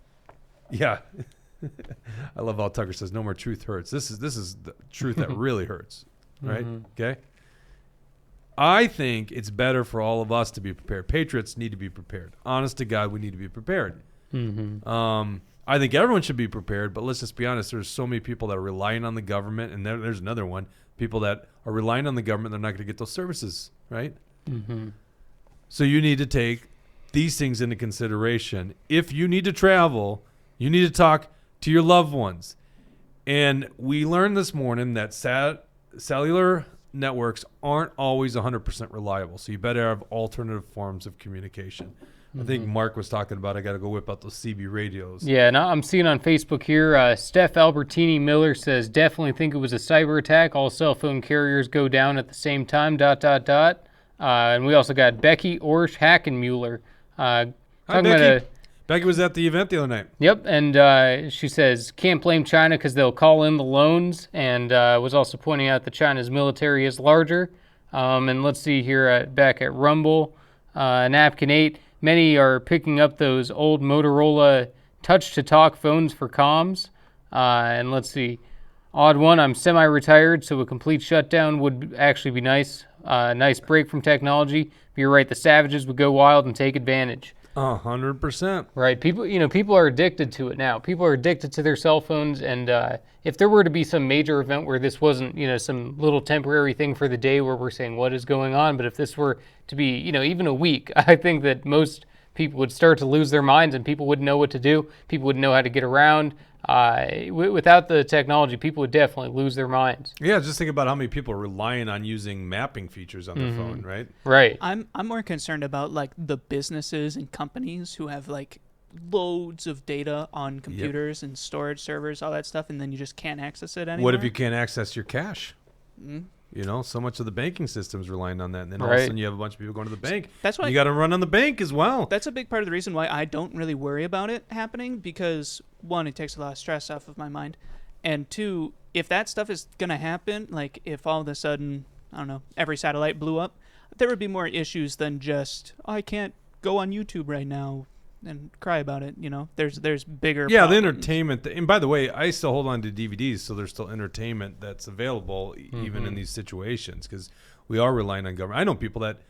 I love how Tucker says, no more truth hurts. This is the truth that really hurts, right? Mm-hmm. Okay. I think it's better for all of us to be prepared. Patriots need to be prepared. Honest to God, we need to be prepared. Mm-hmm. I think everyone should be prepared, but let's just be honest. There's so many people that are relying on the government, and there's another one. People that are relying on the government, they're not going to get those services, right? Mm-hmm. So you need to take these things into consideration. If you need to travel, you need to talk to your loved ones. And we learned this morning that cellular networks aren't always 100% reliable, so you better have alternative forms of communication. I think Mark was talking about I got to go whip out those CB radios. Yeah, and I'm seeing on Facebook here, Steph Albertini Miller says, definitely think it was a cyber attack. All cell phone carriers go down at the same time, ... And we also got Becky Orsch Hackenmuller. Hi, Becky. Becky was at the event the other night. Yep, and she says, can't blame China because they'll call in the loans, and was also pointing out that China's military is larger. And let's see here, back at Rumble, Napkin 8, many are picking up those old Motorola touch-to-talk phones for comms. And let's see. Odd one, I'm semi-retired, so a complete shutdown would actually be nice. Nice break from technology. But you're right, the savages would go wild and take advantage. 100%. Right. People are addicted to it now. People are addicted to their cell phones, and if there were to be some major event where this wasn't, some little temporary thing for the day where we're saying what is going on, but if this were to be, even a week, I think that most people would start to lose their minds, and people wouldn't know what to do. People wouldn't know how to get around. Without the technology, people would definitely lose their minds. Yeah, just think about how many people are relying on using mapping features on their phone, right? Right. I'm more concerned about the businesses and companies who have loads of data on computers and storage servers, all that stuff, and then you just can't access it anymore. What if you can't access your cash? So much of the banking system's relying on that, and then all of a sudden you have a bunch of people going to the bank. That's why you got to run on the bank as well. That's a big part of the reason why I don't really worry about it happening, because one, it takes a lot of stress off of my mind, and two, if that stuff is gonna happen, if all of a sudden, I don't know, every satellite blew up, there would be more issues than just I can't go on YouTube right now and cry about it. There's bigger problems. The entertainment, and by the way, I still hold on to DVDs, so there's still entertainment that's available even in these situations, because we are relying on government. I know people that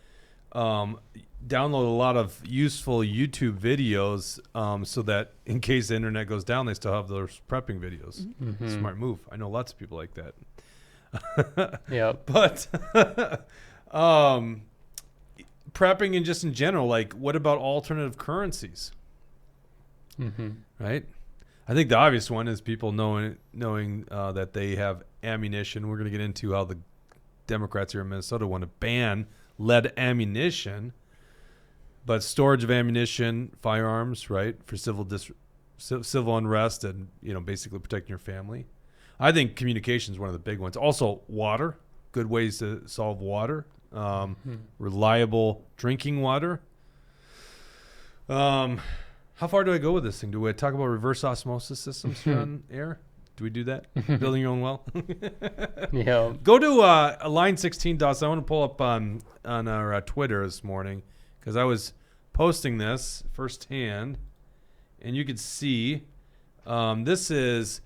download a lot of useful YouTube videos so that in case the internet goes down, they still have those prepping videos. Mm-hmm. Smart move. I know lots of people like that. Yeah. But prepping and just in general, like, what about alternative currencies? Mm-hmm. Right? I think the obvious one is people knowing that they have ammunition. We're going to get into how the Democrats here in Minnesota want to ban lead ammunition, but storage of ammunition, firearms, right, for civil unrest and, basically protecting your family. I think communication is one of the big ones. Also, water, good ways to solve water, reliable drinking water. How far do I go with this thing? Do we talk about reverse osmosis systems here on air? Do we do that? Building your own well? Yeah. Go to line 16, Dawson. I want to pull up on our Twitter this morning because I was posting this firsthand, and you could see this is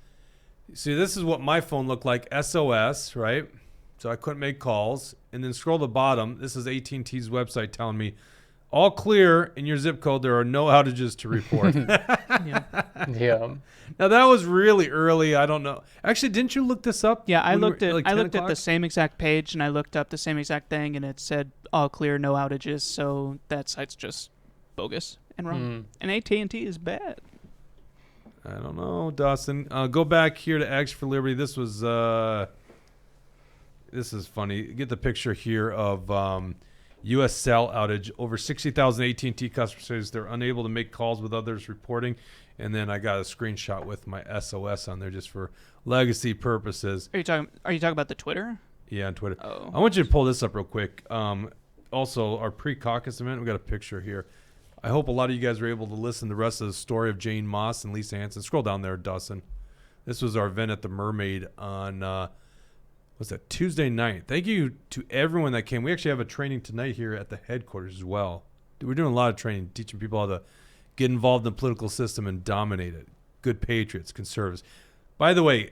what my phone looked like, SOS, right? So I couldn't make calls. And then scroll to the bottom. This is AT&T's website telling me, all clear in your zip code. There are no outages to report. Yeah. Now that was really early. I don't know. Actually, didn't you look this up? Yeah, I when we looked were at like I 10 looked at the o'clock? same exact page, and I looked up the same exact thing, and it said all clear, no outages. So that site's just bogus and wrong. And AT&T is bad. I don't know, Dawson. Go back here to Action for Liberty. This is funny. Get the picture here of U.S. cell outage. Over 60,000 AT&T customers says they're unable to make calls with others reporting. And then I got a screenshot with my SOS on there just for legacy purposes. Are you talking about the Twitter? Yeah, on Twitter. Oh. I want you to pull this up real quick. Also, our pre-caucus event, we got a picture here. I hope a lot of you guys were able to listen to the rest of the story of Jane Moss and Lisa Hansen. Scroll down there, Dawson. This was our event at the Mermaid on, what's that, Tuesday night. Thank you to everyone that came. We actually have a training tonight here at the headquarters as well. We're doing a lot of training, teaching people how to get involved in the political system and dominate it. Good patriots, conservatives. By the way,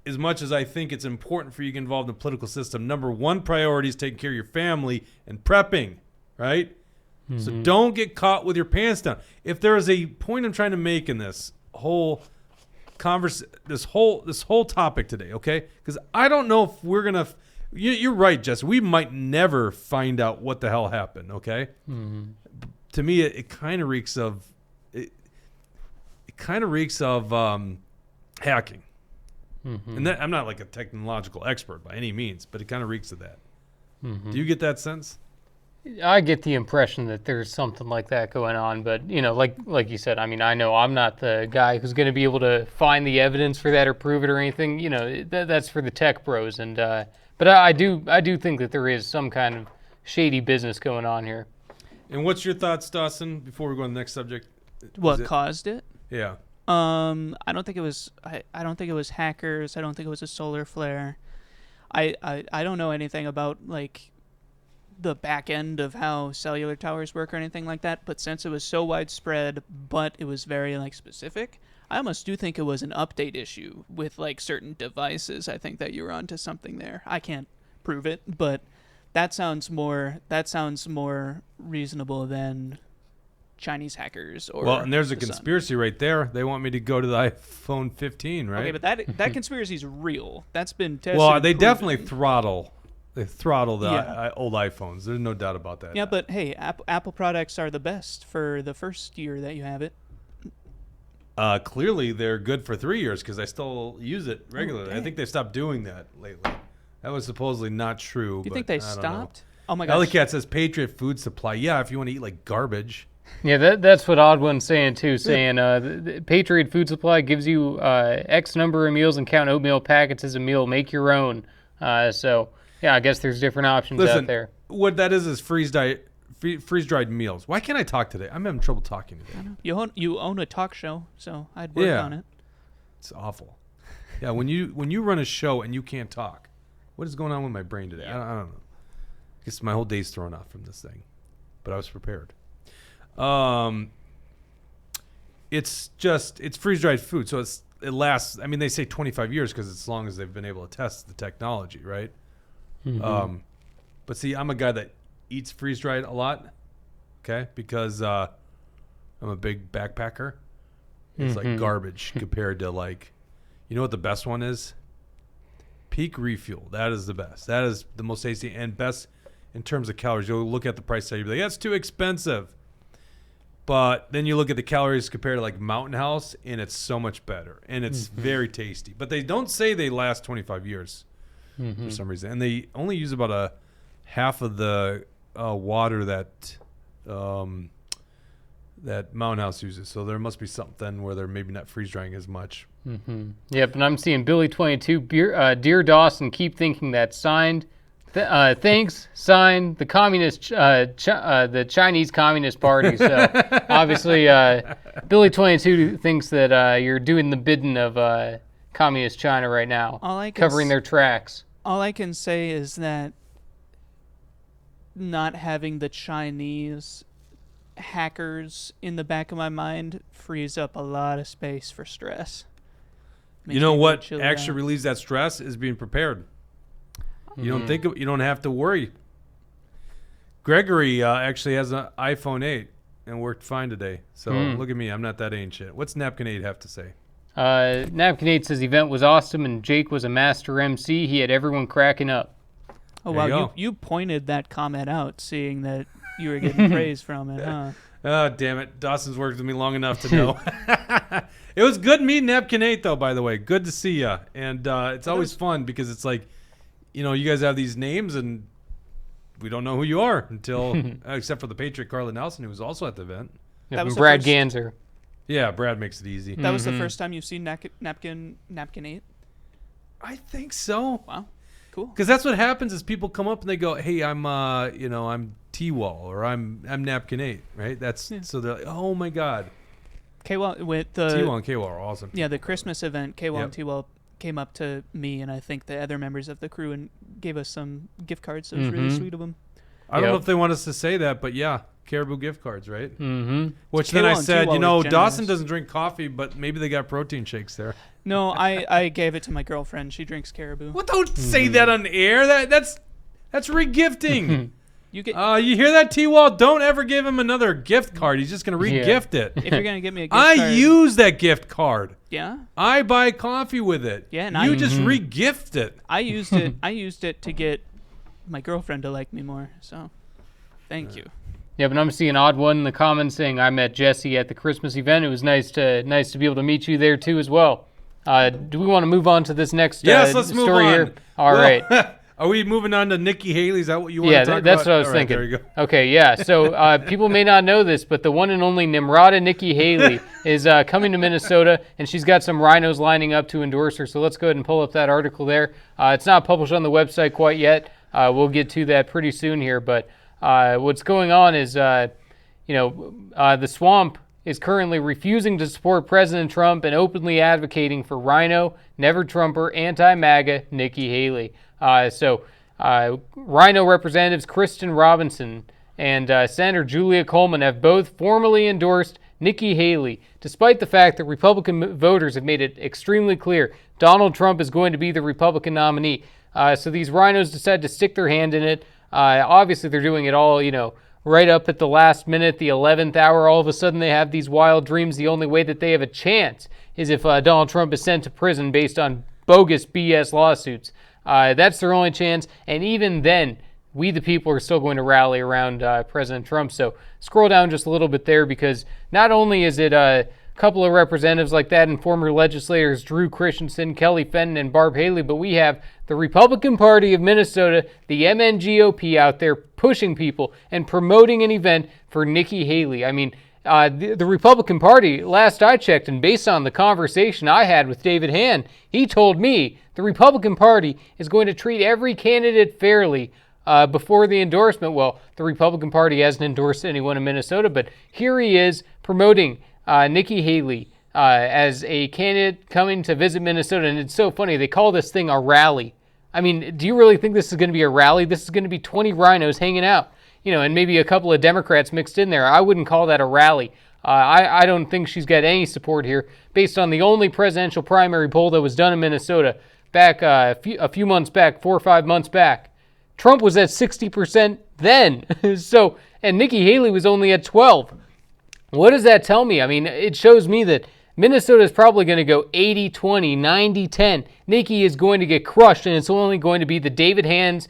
as much as I think it's important for you to get involved in the political system, number one priority is taking care of your family and prepping, right? Mm-hmm. So don't get caught with your pants down. If there is a point I'm trying to make in this whole this whole topic today, okay? Because I don't know if we're gonna. You're right, Jess. We might never find out what the hell happened. Okay. Mm-hmm. To me, it kind of reeks of hacking. Mm-hmm. And I'm not like a technological expert by any means, but it kind of reeks of that. Mm-hmm. Do you get that sense? I get the impression that there's something like that going on, but like you said, I mean, I know I'm not the guy who's going to be able to find the evidence for that or prove it or anything. That's for the tech bros, and but I do think that there is some kind of shady business going on here. And what's your thoughts, Dawson? Before we go on the next subject, What caused it? Yeah. I don't think it was. I don't think it was hackers. I don't think it was a solar flare. I don't know anything about like the back end of how cellular towers work or anything like that, but since it was so widespread, but it was very like specific, I almost do think it was an update issue with like certain devices. I think that you were onto something there. I can't prove it, but that sounds more reasonable than Chinese hackers or well, and there's a the sun. conspiracy right there. They want me to go to the iPhone 15, right? Okay, but that conspiracy is real. That's been tested. Well, and they proven. definitely throttle the Yeah. old iPhones. There's no doubt about that. Yeah, but hey, Apple products are the best for the first year that you have it. Clearly, they're good for 3 years because I still use it regularly. I dang. think they stopped doing that lately. That was supposedly not true. Do you but think they I don't know. stopped? Oh my gosh. Cat says Patriot Food Supply. Yeah, if you want to eat like garbage. Yeah, that's what Odd One's saying too. Saying the Patriot Food Supply gives you X number of meals and count oatmeal packets as a meal. Make your own. So yeah, I guess there's different options out there. What that is freeze-dried meals. Why can't I talk today? I'm having trouble talking today. You own a talk show, so I'd work on it. It's awful. Yeah, when you run a show and you can't talk, what is going on with my brain today? I don't know. I guess my whole day's thrown off from this thing, but I was prepared. It's freeze-dried food, so it lasts. I mean, they say 25 years because it's as long as they've been able to test the technology, right? Mm-hmm. But see, I'm a guy that eats freeze-dried a lot, okay, because I'm a big backpacker. It's like garbage compared to like, you know what the best one is? Peak Refuel. That is the best. That is the most tasty and best in terms of calories. You'll look at the price tag, you'll be like, that's too expensive. But then you look at the calories compared to like Mountain House, and it's so much better. And it's very tasty. But they don't say they last 25 years for some reason. And they only use about a half of the water that that Mountain House uses. So there must be something where they're maybe not freeze drying as much. Yep, and I'm seeing Billy22, Dear Dawson, keep thinking that signed. Thanks, signed the the Chinese Communist Party. So obviously, Billy22 thinks that you're doing the bidding of communist China right now, covering their tracks. All I can say is that not having the Chinese hackers in the back of my mind frees up a lot of space for stress. You know what actually relieves that stress is being prepared. You don't think you don't have to worry. Gregory actually has an iPhone 8 and worked fine today. So look at me, I'm not that ancient. What's Napkin 8 have to say? Napkin 8 says event was awesome and Jake was a master MC. He had everyone cracking up. Oh wow, you pointed that comment out, seeing that you were getting praise from it, huh? Oh, damn it. Dawson's worked with me long enough to know. It was good meeting Napkin 8, though, by the way. Good to see you. And it's always fun because it's like, you know, you guys have these names and we don't know who you are until, except for the Patriot Carla Nelson, who was also at the event. Yep, that was Brad Ganser. Yeah, Brad makes it easy. That was the first time you've seen Napkin 8? I think so. Wow. Cool. Because that's what happens is people come up and they go, hey, I'm T-Wall or I'm Napkin 8, right? So they're like, oh my God. K-Wall with the T-Wall and K-Wall are awesome. Yeah, the Christmas event, K-Wall and T-Wall came up to me and I think the other members of the crew and gave us some gift cards. So it was really sweet of them. I don't know if they want us to say that, but yeah, Caribou gift cards, right? Which K-Wall then I said, Dawson generous. doesn't drink coffee, but maybe they got protein shakes there. No, I gave it to my girlfriend. She drinks Caribou. Well, don't say that on the air. That's regifting. You hear that, T-Wall? Don't ever give him another gift card. He's just going to re-gift it. If you're going to give me a gift card. I use that gift card. Yeah? I buy coffee with it. Yeah, and you just re-gift it. I used it to get my girlfriend to like me more. So, thank you. Yeah, but I'm seeing Odd One in the comments saying I met Jesse at the Christmas event. It was nice to be able to meet you there too as well. Do we want to move on to this next yes, let's move story on. here? All right. Are we moving on to Nikki Haley? Is that what you want to talk about? Yeah, that's what I was thinking. There you go. Okay, yeah. So people may not know this, but the one and only Nimrata Nikki Haley is coming to Minnesota, and she's got some rhinos lining up to endorse her. So let's go ahead and pull up that article there. It's not published on the website quite yet. We'll get to that pretty soon here. But what's going on is, the Swamp is currently refusing to support President Trump and openly advocating for Rhino, Never Trumper, anti-MAGA Nikki Haley. Rhino representatives Kristen Robinson and Senator Julia Coleman have both formally endorsed Nikki Haley, despite the fact that Republican voters have made it extremely clear Donald Trump is going to be the Republican nominee. So these rhinos decide to stick their hand in it. Obviously, they're doing it all, right up at the last minute, the 11th hour. All of a sudden, they have these wild dreams. The only way that they have a chance is if Donald Trump is sent to prison based on bogus BS lawsuits. That's their only chance. And even then, we the people are still going to rally around President Trump. So scroll down just a little bit there, because not only is it a couple of representatives like that and former legislators Drew Christensen, Kelly Fenton, and Barb Haley, but we have the Republican Party of Minnesota, the MNGOP, out there pushing people and promoting an event for Nikki Haley. I mean, the Republican Party, last I checked, and based on the conversation I had with David Hand, he told me the Republican Party is going to treat every candidate fairly before the endorsement. Well, the Republican Party hasn't endorsed anyone in Minnesota, but here he is promoting Nikki Haley as a candidate coming to visit Minnesota. And it's so funny, they call this thing a rally. I mean, do you really think this is going to be a rally? This is going to be 20 rhinos hanging out, and maybe a couple of Democrats mixed in there. I wouldn't call that a rally. I don't think she's got any support here based on the only presidential primary poll that was done in Minnesota back a few months back, 4 or 5 months back. Trump was at 60% then. So, and Nikki Haley was only at 12. What does that tell me? I mean, it shows me that Minnesota is probably going to go 80-20, 90-10. Nikki is going to get crushed, and it's only going to be the David Hands,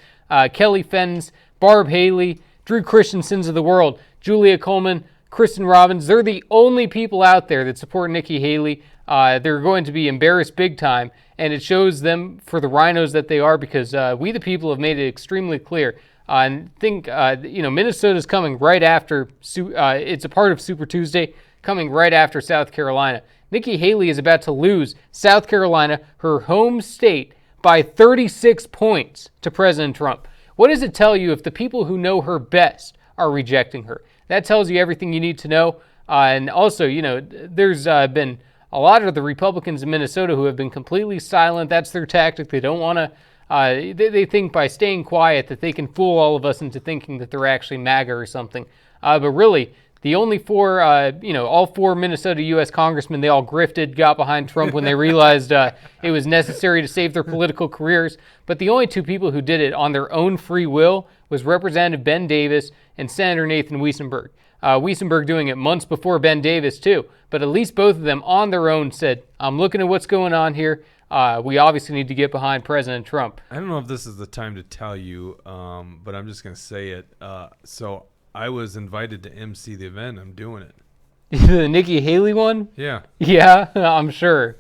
Kelly Fenns, Barb Haley, Drew Christensen's of the world, Julia Coleman, Kristen Robbins. They're the only people out there that support Nikki Haley. They're going to be embarrassed big time, and it shows them for the rhinos that they are, because we the people have made it extremely clear. And think, Minnesota's coming right after, it's a part of Super Tuesday, coming right after South Carolina. Nikki Haley is about to lose South Carolina, her home state, by 36 points to President Trump. What does it tell you if the people who know her best are rejecting her? That tells you everything you need to know. And also, there's been a lot of the Republicans in Minnesota who have been completely silent. That's their tactic. They don't want to, they think by staying quiet that they can fool all of us into thinking that they're actually MAGA or something. But really, the only four, all four Minnesota U.S. congressmen, they all grifted, got behind Trump when they realized it was necessary to save their political careers. But the only two people who did it on their own free will was Representative Ben Davis and Senator Nathan Weissenberg. Weissenberg doing it months before Ben Davis, too. But at least both of them on their own said, I'm looking at what's going on here. We obviously need to get behind President Trump. I don't know if this is the time to tell you, but I'm just going to say it. So I was invited to MC the event. I'm doing it. The Nikki Haley one? Yeah. Yeah, I'm sure.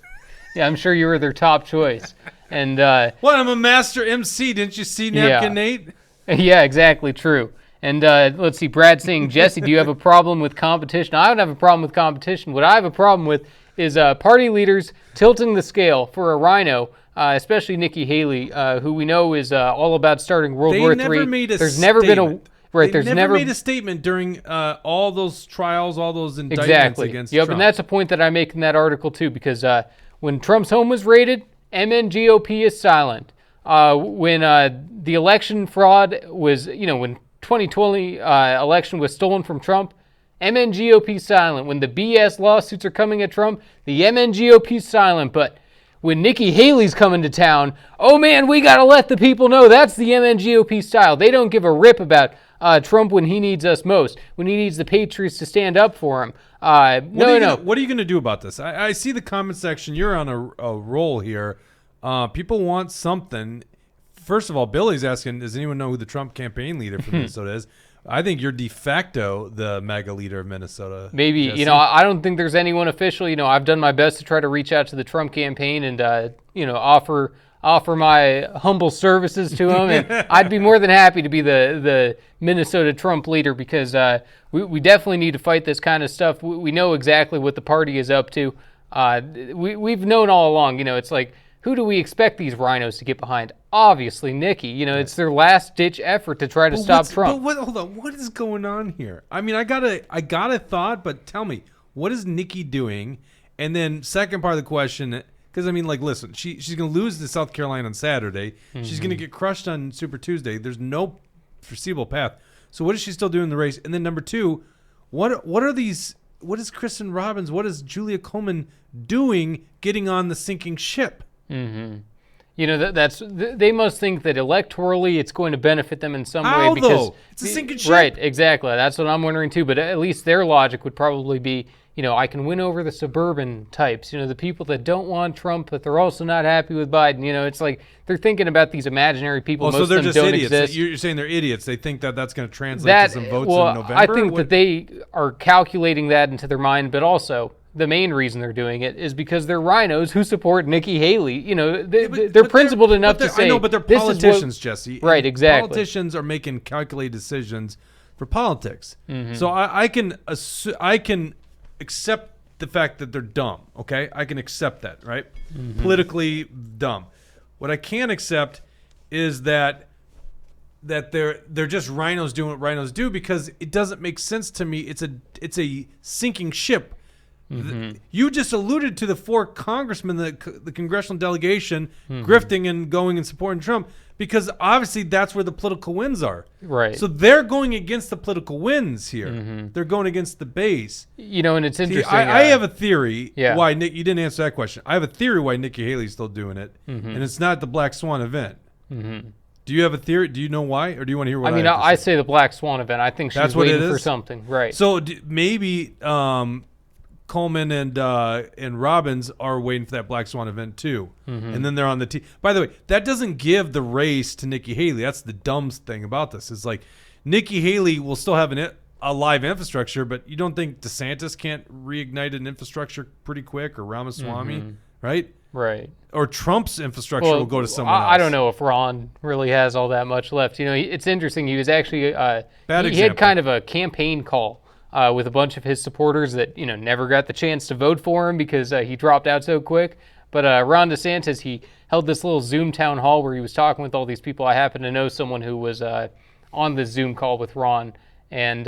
Yeah, I'm sure you were their top choice. And what? I'm a master MC. Didn't you see Napkin Nate? Yeah, exactly. True. And let's see, Brad saying, Jesse, do you have a problem with competition? I don't have a problem with competition. What I have a problem with is party leaders tilting the scale for a rhino, especially Nikki Haley, who we know is all about starting World War III. They never made a There's statement. Never been a right. They There's never made a statement during all those trials, all those indictments exactly. against Yep, Trump. And that's a point that I make in that article too, because when Trump's home was raided, MNGOP is silent. When the election fraud was, when 2020 election was stolen from Trump, MNGOP silent. When the BS lawsuits are coming at Trump, the MNGOP silent. But when Nikki Haley's coming to town, oh man, we got to let the people know that's the MNGOP style. They don't give a rip about Trump when he needs us most, when he needs the patriots to stand up for him. What are you going to do about this? I see the comment section. You're on a roll here. People want something. First of all, Billy's asking, does anyone know who the Trump campaign leader for Minnesota is? I think you're de facto the MAGA leader of Minnesota. Maybe, Jesse. I don't think there's anyone official. I've done my best to try to reach out to the Trump campaign and, offer my humble services to him. And I'd be more than happy to be the Minnesota Trump leader, because we definitely need to fight this kind of stuff. We know exactly what the party is up to. We've known all along, it's like, who do we expect these rhinos to get behind? Obviously, Nikki. It's their last-ditch effort to try to stop Trump. Hold on. What is going on here? I mean, I got a thought, but tell me, what is Nikki doing? And then second part of the question, because, listen, she's going to lose to South Carolina on Saturday. Mm-hmm. She's going to get crushed on Super Tuesday. There's no foreseeable path. So what is she still doing in the race? And then number two, what is Kristen Robbins, what is Julia Coleman doing getting on the sinking ship? Mm-hmm. They must think that electorally it's going to benefit them in some way. Because though? It's a sinking ship. Right, exactly. That's what I'm wondering too. But at least their logic would probably be, I can win over the suburban types, the people that don't want Trump, but they're also not happy with Biden. It's like they're thinking about these imaginary people. Most so they're of them just don't idiots. exist. You're saying they're idiots. They think that that's going to translate to some votes in November? I think that they are calculating that into their mind, but also the main reason they're doing it is because they're rhinos who support Nikki Haley. They're principled enough to say. I know, but they're politicians, Jesse. Right, exactly. Politicians are making calculated decisions for politics. Mm-hmm. So I can accept the fact that they're dumb. Okay, I can accept that. Right, mm-hmm. Politically dumb. What I can't accept is that they're just rhinos doing what rhinos do, because it doesn't make sense to me. It's a sinking ship. Mm-hmm. You just alluded to the four congressmen, the congressional delegation, grifting and going and supporting Trump, because obviously that's where the political wins are. Right. So they're going against the political wins here. Mm-hmm. They're going against the base. And it's interesting. See, I have a theory why you didn't answer that question. I have a theory why Nikki Haley's still doing it, mm-hmm. and it's not the Black Swan event. Mm-hmm. Do you have a theory? Do you know why, or do you want to hear what I mean, have to I say the Black Swan event. I think That's she's what it waiting for is? something, right? So maybe Coleman and Robbins are waiting for that Black Swan event too, and then they're on the team. By the way, that doesn't give the race to Nikki Haley. That's the dumb thing about this. Is like Nikki Haley will still have a live infrastructure, but you don't think DeSantis can't reignite an infrastructure pretty quick, or Ramaswamy, right? Right. Or Trump's infrastructure will go to someone else. I don't know if Ron really has all that much left. You know, it's interesting. He was actually he had kind of a campaign call with a bunch of his supporters that never got the chance to vote for him because he dropped out so quick. But Ron DeSantis, he held this little Zoom town hall where he was talking with all these people. I happen to know someone who was on the Zoom call with Ron, and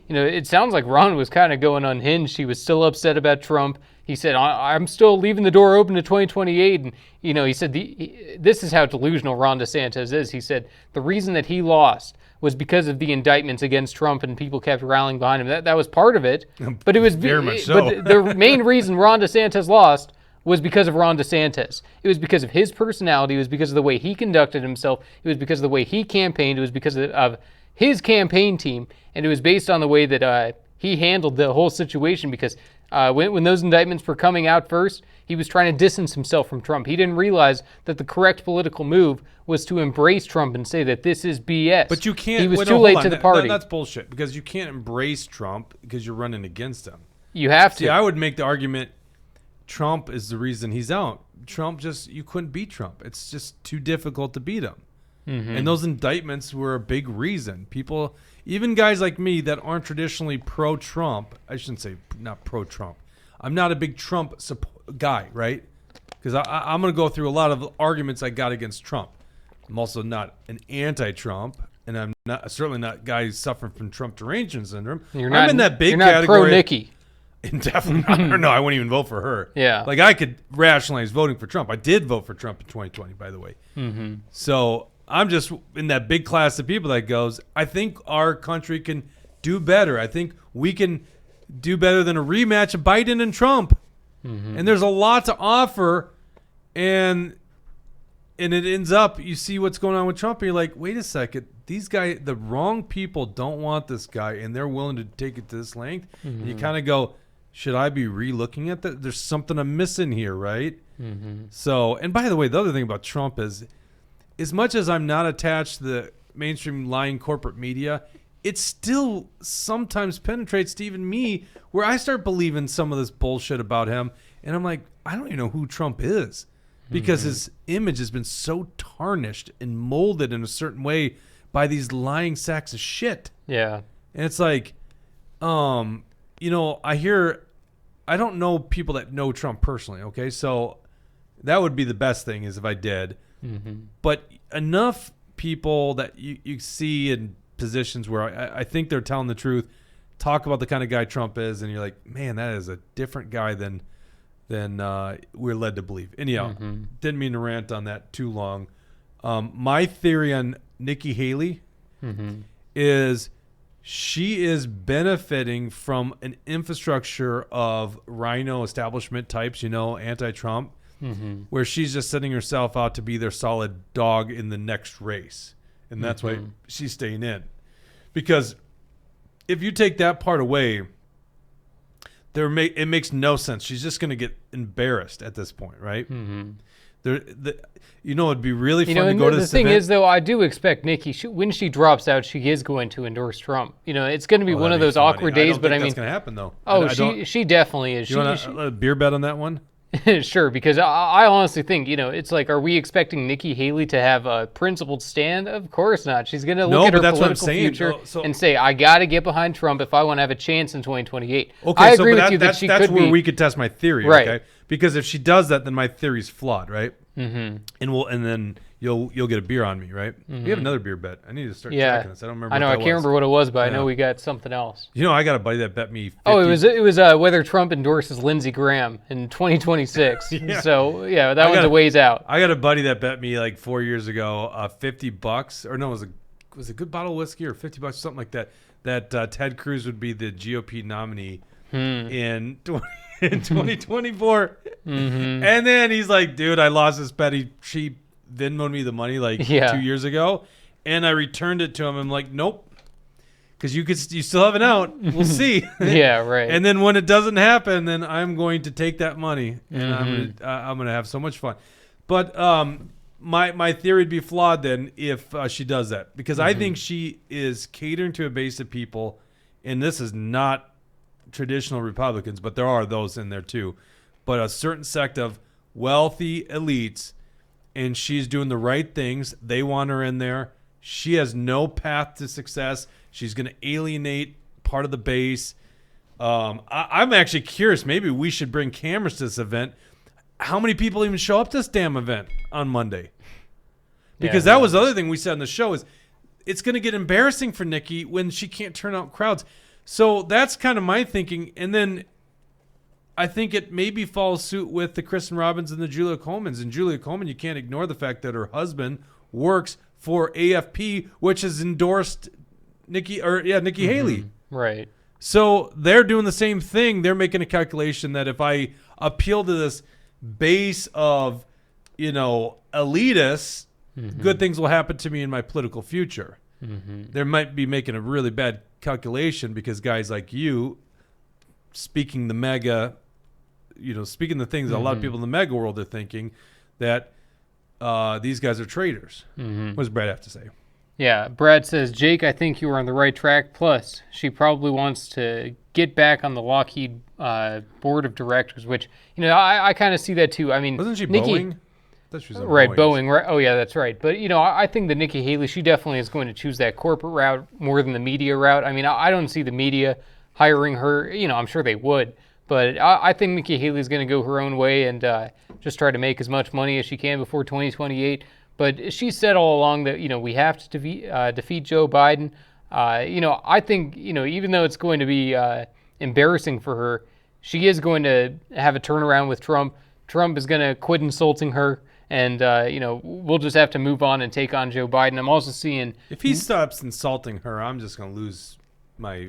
it sounds like Ron was kind of going unhinged. He was still upset about Trump. He said, I'm still leaving the door open to 2028. And, he said, this is how delusional Ron DeSantis is. He said, the reason that he lost was because of the indictments against Trump and people kept rallying behind him. That was part of it. But it was very much so. But the main reason Ron DeSantis lost was because of Ron DeSantis. It was because of his personality. It was because of the way he conducted himself. It was because of the way he campaigned. It was because of his campaign team. And it was based on the way that he handled the whole situation because when those indictments were coming out first, he was trying to distance himself from Trump. He didn't realize that the correct political move was to embrace Trump and say that this is BS. But you can't. He was too late to the party. That's bullshit because you can't embrace Trump because you're running against him. You have to. See, I would make the argument Trump is the reason he's out. You couldn't beat Trump. It's just too difficult to beat him. And those indictments were a big reason. People, even guys like me that aren't traditionally pro-Trump, I shouldn't say not pro-Trump. I'm not a big Trump guy, right? Because I'm going to go through a lot of arguments I got against Trump. I'm also not an anti-Trump, and I'm certainly not a guy who's suffering from Trump derangement syndrome. I'm in that big you're not category. pro-Nikki. Definitely not. No, I wouldn't even vote for her. Yeah. Like, I could rationalize voting for Trump. I did vote for Trump in 2020, by the way. So I'm just in that big class of people that goes, I think our country can do better. I think we can do better than a rematch of Biden and Trump. And there's a lot to offer. And it ends up, you see what's going on with Trump, and you're like, wait a second. These guys, the wrong people don't want this guy, and they're willing to take it to this length. And you kind of go, should I be re-looking at that? There's something I'm missing here, right? So, and by the way, the other thing about Trump is, as much as I'm not attached to the mainstream lying corporate media, it still sometimes penetrates to even me where I start believing some of this bullshit about him. And I'm like, I don't even know who Trump is because his image has been so tarnished and molded in a certain way by these lying sacks of shit. Yeah. And it's like, I don't know people that know Trump personally. Okay. So that would be the best thing is if I did. But enough people that you see in positions where I think they're telling the truth, talk about the kind of guy Trump is, and you're like, man, that is a different guy than we're led to believe. Anyhow, didn't mean to rant on that too long. My theory on Nikki Haley is she is benefiting from an infrastructure of rhino establishment types, anti-Trump, where she's just setting herself out to be their solid dog in the next race. And that's why she's staying in. Because if you take that part away, it makes no sense. She's just going to get embarrassed at this point, right? It'd be really fun to go to this event. The thing is, though, I do expect Nikki, when she drops out, she is going to endorse Trump. It's going to be one of those awkward days, but I mean, that's going to happen, though. She definitely is. You want a beer bet on that one? Sure, because I honestly think, it's like, are we expecting Nikki Haley to have a principled stand? Of course not. She's going to look at her political future and say, I got to get behind Trump if I want to have a chance in 2028. Okay, I agree with you that she could be. That's where we could test my theory, right. Okay? Because if she does that, then my theory's flawed, right? And then you'll get a beer on me, right? We have another beer bet. I need to start tracking this. I don't remember. I can't remember what it was, but I know we got something else. I got a buddy that bet me 50. Oh, it was whether Trump endorses Lindsey Graham in 2026. So that one's a ways out. I got a buddy that bet me like 4 years ago, $50, or no, it was a good bottle of whiskey or $50, something like that. That Ted Cruz would be the GOP nominee in 2024. And then he's like, dude, I lost this bet. She Venmoed me the money like Yeah. 2 years ago, and I returned it to him. I'm like, nope, because you still have an out. We'll see. Yeah, right. And then when it doesn't happen, then I'm going to take that money and I'm gonna have so much fun. But my theory would be flawed then if she does that, because I think she is catering to a base of people, and this is not traditional Republicans, but there are those in there too. But a certain sect of wealthy elites, and she's doing the right things. They want her in there. She has no path to success. She's going to alienate part of the base. I'm actually curious. Maybe we should bring cameras to this event. How many people even show up to this damn event on Monday? Because that was the other thing we said on the show is it's going to get embarrassing for Nikki when she can't turn out crowds. So that's kind of my thinking. And then I think it maybe follows suit with the Kristen Robbins and the Julia Colemans. And Julia Coleman, you can't ignore the fact that her husband works for AFP, which has endorsed Nikki Haley. Right. So they're doing the same thing. They're making a calculation that if I appeal to this base of, elitists, good things will happen to me in my political future. They might be making a really bad calculation because guys like you, speaking the MAGA, speaking the things that a lot of people in the MAGA world are thinking, that these guys are traitors. What does Brad have to say? Yeah, Brad says, Jake, I think you were on the right track. Plus, she probably wants to get back on the Lockheed board of directors, which, I kind of see that too. I mean, Wasn't she Nikki, Boeing? I thought she was on right, Boeing. Right? Oh, yeah, that's right. But, I think that Nikki Haley, she definitely is going to choose that corporate route more than the media route. I mean, I don't see the media hiring her. I'm sure they would. But I think Nikki Haley is going to go her own way and just try to make as much money as she can before 2028. But she said all along that, we have to defeat Joe Biden. I think, even though it's going to be embarrassing for her, she is going to have a turnaround with Trump. Trump is going to quit insulting her. And, we'll just have to move on and take on Joe Biden. I'm also seeing... If he stops insulting her, I'm just going to lose my...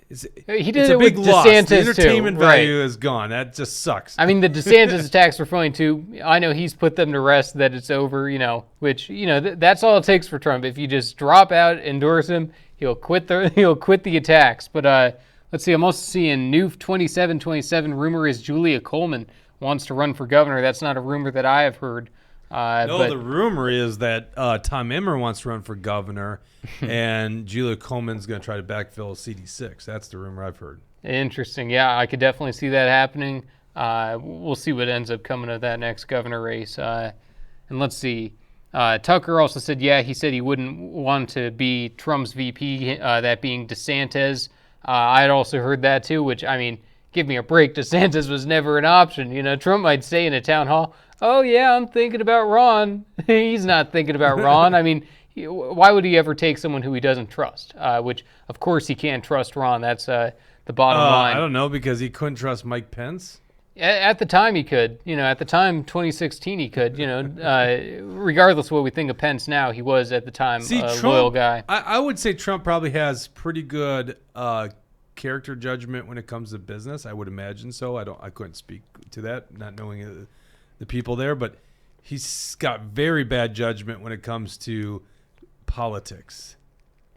He did it's it a big with loss. DeSantis The entertainment too. value Right. is gone. That just sucks. I mean, the DeSantis attacks were funny too. I know he's put them to rest that it's over, which, that's all it takes for Trump. If you just drop out, endorse him, he'll quit the attacks. But let's see, I'm also seeing new 2727 rumor is Julia Coleman wants to run for governor. That's not a rumor that I have heard. The rumor is that Tom Emmer wants to run for governor, and Julia Coleman's going to try to backfill CD6. That's the rumor I've heard. Interesting. Yeah, I could definitely see that happening. We'll see what ends up coming of that next governor race. And let's see. Tucker also said, he said he wouldn't want to be Trump's VP, that being DeSantis. I had also heard that too, which, I mean, give me a break. DeSantis was never an option. Trump might say in a town hall, oh, yeah, I'm thinking about Ron. He's not thinking about Ron. I mean, why would he ever take someone who he doesn't trust? Which, of course, he can't trust Ron. That's the bottom line. I don't know, because he couldn't trust Mike Pence. At the time, he could. At the time, 2016, he could. Regardless of what we think of Pence now, he was at the time a Trump, loyal guy. I would say Trump probably has pretty good character judgment when it comes to business. I would imagine so. I couldn't speak to that, not knowing the people there, but he's got very bad judgment when it comes to politics.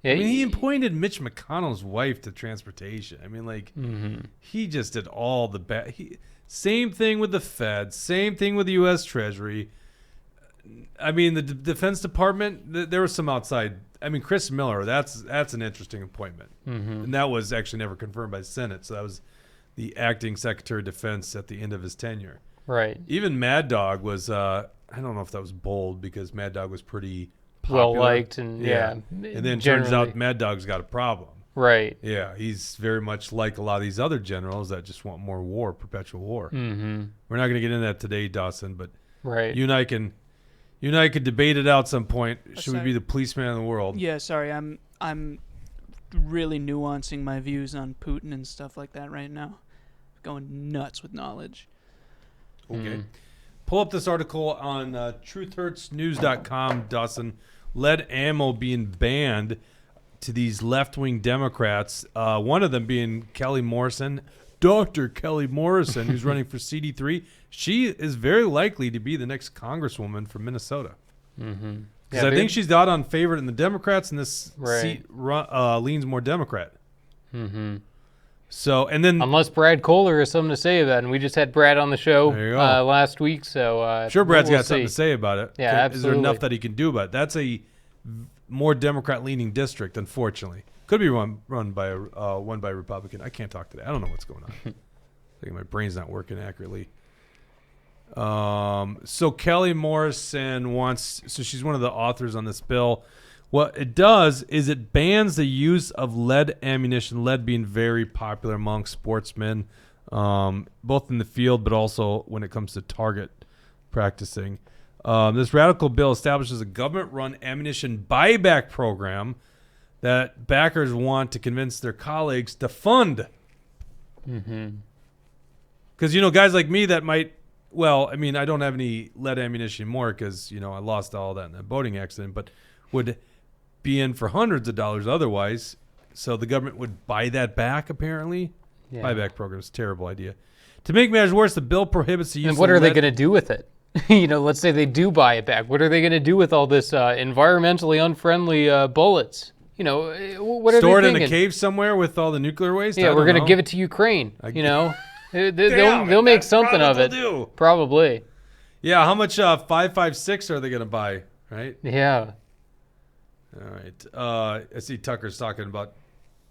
Yeah, I mean, he appointed Mitch McConnell's wife to transportation. I mean, he just did all the bad. Same thing with the Fed. Same thing with the U.S. Treasury. I mean, the Defense Department, there was some outside. I mean, Chris Miller, that's an interesting appointment. And that was actually never confirmed by the Senate. So that was the acting Secretary of Defense at the end of his tenure. Right. Even Mad Dog was, I don't know if that was bold, because Mad Dog was pretty popular. Well liked, and And then turns out Mad Dog's got a problem. Right. Yeah, he's very much like a lot of these other generals that just want more war, perpetual war. We're not going to get into that today, Dawson, but you and I can debate it out some point. Should we be the policeman of the world? Yeah, sorry, I'm really nuancing my views on Putin and stuff like that right now. Going nuts with knowledge. Okay. Pull up this article on truthhurtsnews.com, Dawson. Lead ammo being banned to these left-wing Democrats. One of them being Kelly Morrison, Dr. Kelly Morrison, who's running for CD3, she is very likely to be the next congresswoman from Minnesota. Mm-hmm. Because I think she's the odd-on favorite in the Democrats, and this seat leans more Democrat. Mm-hmm. So, and then unless Brad Kohler has something to say about it, and we just had Brad on the show last week, so sure, Brad's we'll got something to say about it. Yeah, absolutely. Is there enough that he can do about it? That's a more Democrat-leaning district, unfortunately. Could be won by a Republican. I can't talk today. I don't know what's going on. I think my brain's not working accurately. So Kelly Morrison so she's one of the authors on this bill. What it does is it bans the use of lead ammunition, lead being very popular among sportsmen, both in the field but also when it comes to target practicing. This radical bill establishes a government-run ammunition buyback program that backers want to convince their colleagues to fund. Because, guys like me that might, I don't have any lead ammunition anymore because, I lost all that in a boating accident, but would be in for hundreds of dollars otherwise. So the government would buy that back, apparently. Yeah. Buyback program is a terrible idea. To make matters worse, the bill prohibits the use of lead. And what are they going to do with it? Let's say they do buy it back. What are they going to do with all this environmentally unfriendly bullets? What are they thinking? Stored in a cave somewhere with all the nuclear waste? Yeah, we're going to give it to Ukraine. They'll make something of it. Probably. Yeah, how much 5.56 are they going to buy, right? Yeah. All right. I see Tucker's talking about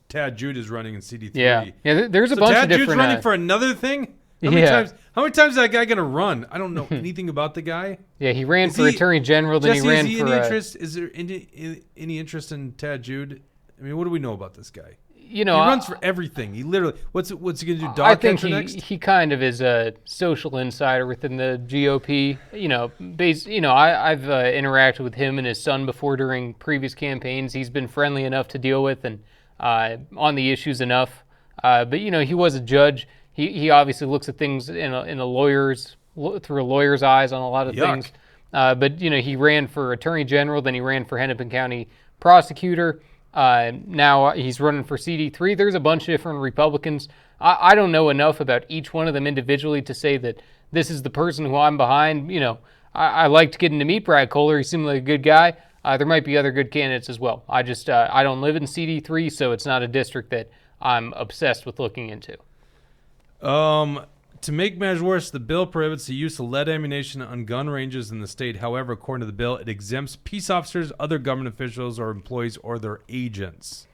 Tad Jude is running in CD3. Yeah, there's a bunch Tad of different... Jude's running for another thing? How many times is that guy going to run? I don't know anything about the guy. Yeah, he ran for Attorney General, then Jesse, he ran for... Is there any interest in Tad Jude? I mean, what do we know about this guy? He runs for everything. He literally... What's he going to do, dog I think next? he kind of is a social insider within the GOP. I've interacted with him and his son before during previous campaigns. He's been friendly enough to deal with and on the issues enough. But he was a judge. He obviously looks at things through a lawyer's eyes on a lot of things. But he ran for Attorney General, then he ran for Hennepin County prosecutor. Now he's running for CD3. There's a bunch of different Republicans. I don't know enough about each one of them individually to say that this is the person who I'm behind. I liked getting to meet Brad Kohler. He seemed like a good guy. There might be other good candidates as well. I don't live in CD3, so it's not a district that I'm obsessed with looking into. To make matters worse, the bill prohibits the use of lead ammunition on gun ranges in the state. However, according to the bill, it exempts peace officers, other government officials, or employees or their agents.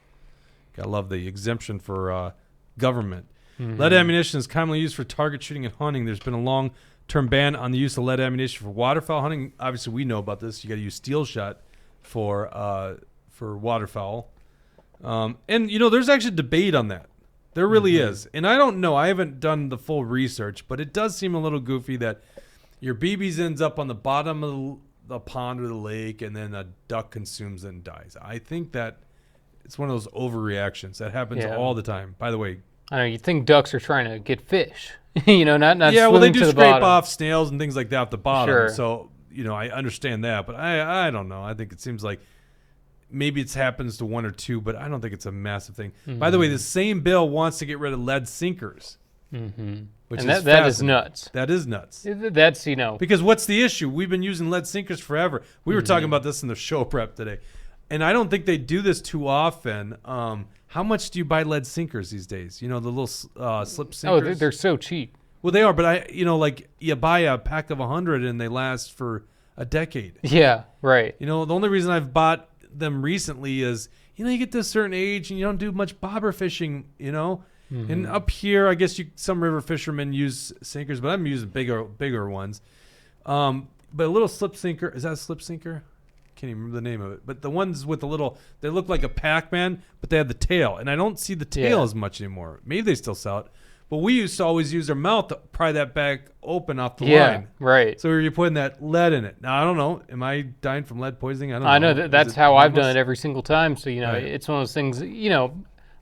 Gotta love the exemption for government. Lead ammunition is commonly used for target shooting and hunting. There's been a long-term ban on the use of lead ammunition for waterfowl hunting. Obviously, we know about this. You got to use steel shot for waterfowl. And there's actually debate on that. There really is. And I don't know. I haven't done the full research, but it does seem a little goofy that your BBs ends up on the bottom of the pond or the lake, and then a duck consumes it and dies. I think that it's one of those overreactions that happens all the time. By the way, I know you think ducks are trying to get fish, not yeah. Well, they do to the scrape bottom. off snails and things like that at the bottom. Sure. So I understand that, but I don't know. I think it seems like maybe it happens to one or two, but I don't think it's a massive thing. By the way, the same bill wants to get rid of lead sinkers, which that is nuts. That is nuts. That's because what's the issue? We've been using lead sinkers forever. We were talking about this in the show prep today, and I don't think they do this too often. How much do you buy lead sinkers these days? The little slip sinkers. Oh, they're so cheap. Well, they are, but you buy a pack of 100 and they last for a decade. Yeah, right. The only reason I've bought them recently is you get to a certain age and you don't do much bobber fishing, and up here I guess some river fishermen use sinkers, but I'm using bigger ones. But a little slip sinker, is that a slip sinker? Can't even remember the name of it, but the ones with they look like a Pac-Man, but they have the tail, and I don't see the tail as much anymore. Maybe they still sell it. But we used to always use our mouth to pry that back open off the line. Yeah, right. So you're putting that lead in it. Now, I don't know. Am I dying from lead poisoning? I know that's how I've done it every single time. So, Right. It's one of those things,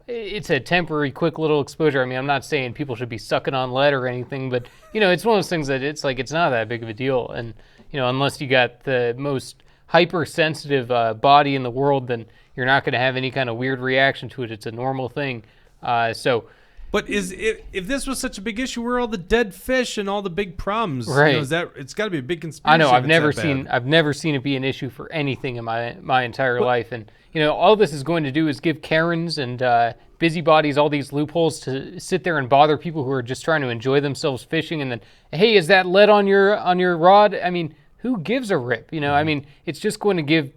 it's a temporary, quick little exposure. I mean, I'm not saying people should be sucking on lead or anything, but, it's one of those things that it's not that big of a deal. And, unless you got the most hypersensitive body in the world, then you're not going to have any kind of weird reaction to it. It's a normal thing. So, But if this was such a big issue, where are all the dead fish and all the big problems? Right. It's got to be a big conspiracy. I know. if I've it's never that seen. bad. I've never seen it be an issue for anything in my entire life. And all this is going to do is give Karens and busybodies all these loopholes to sit there and bother people who are just trying to enjoy themselves fishing. And then, hey, is that lead on your rod? I mean, who gives a rip? I mean, it's just going to give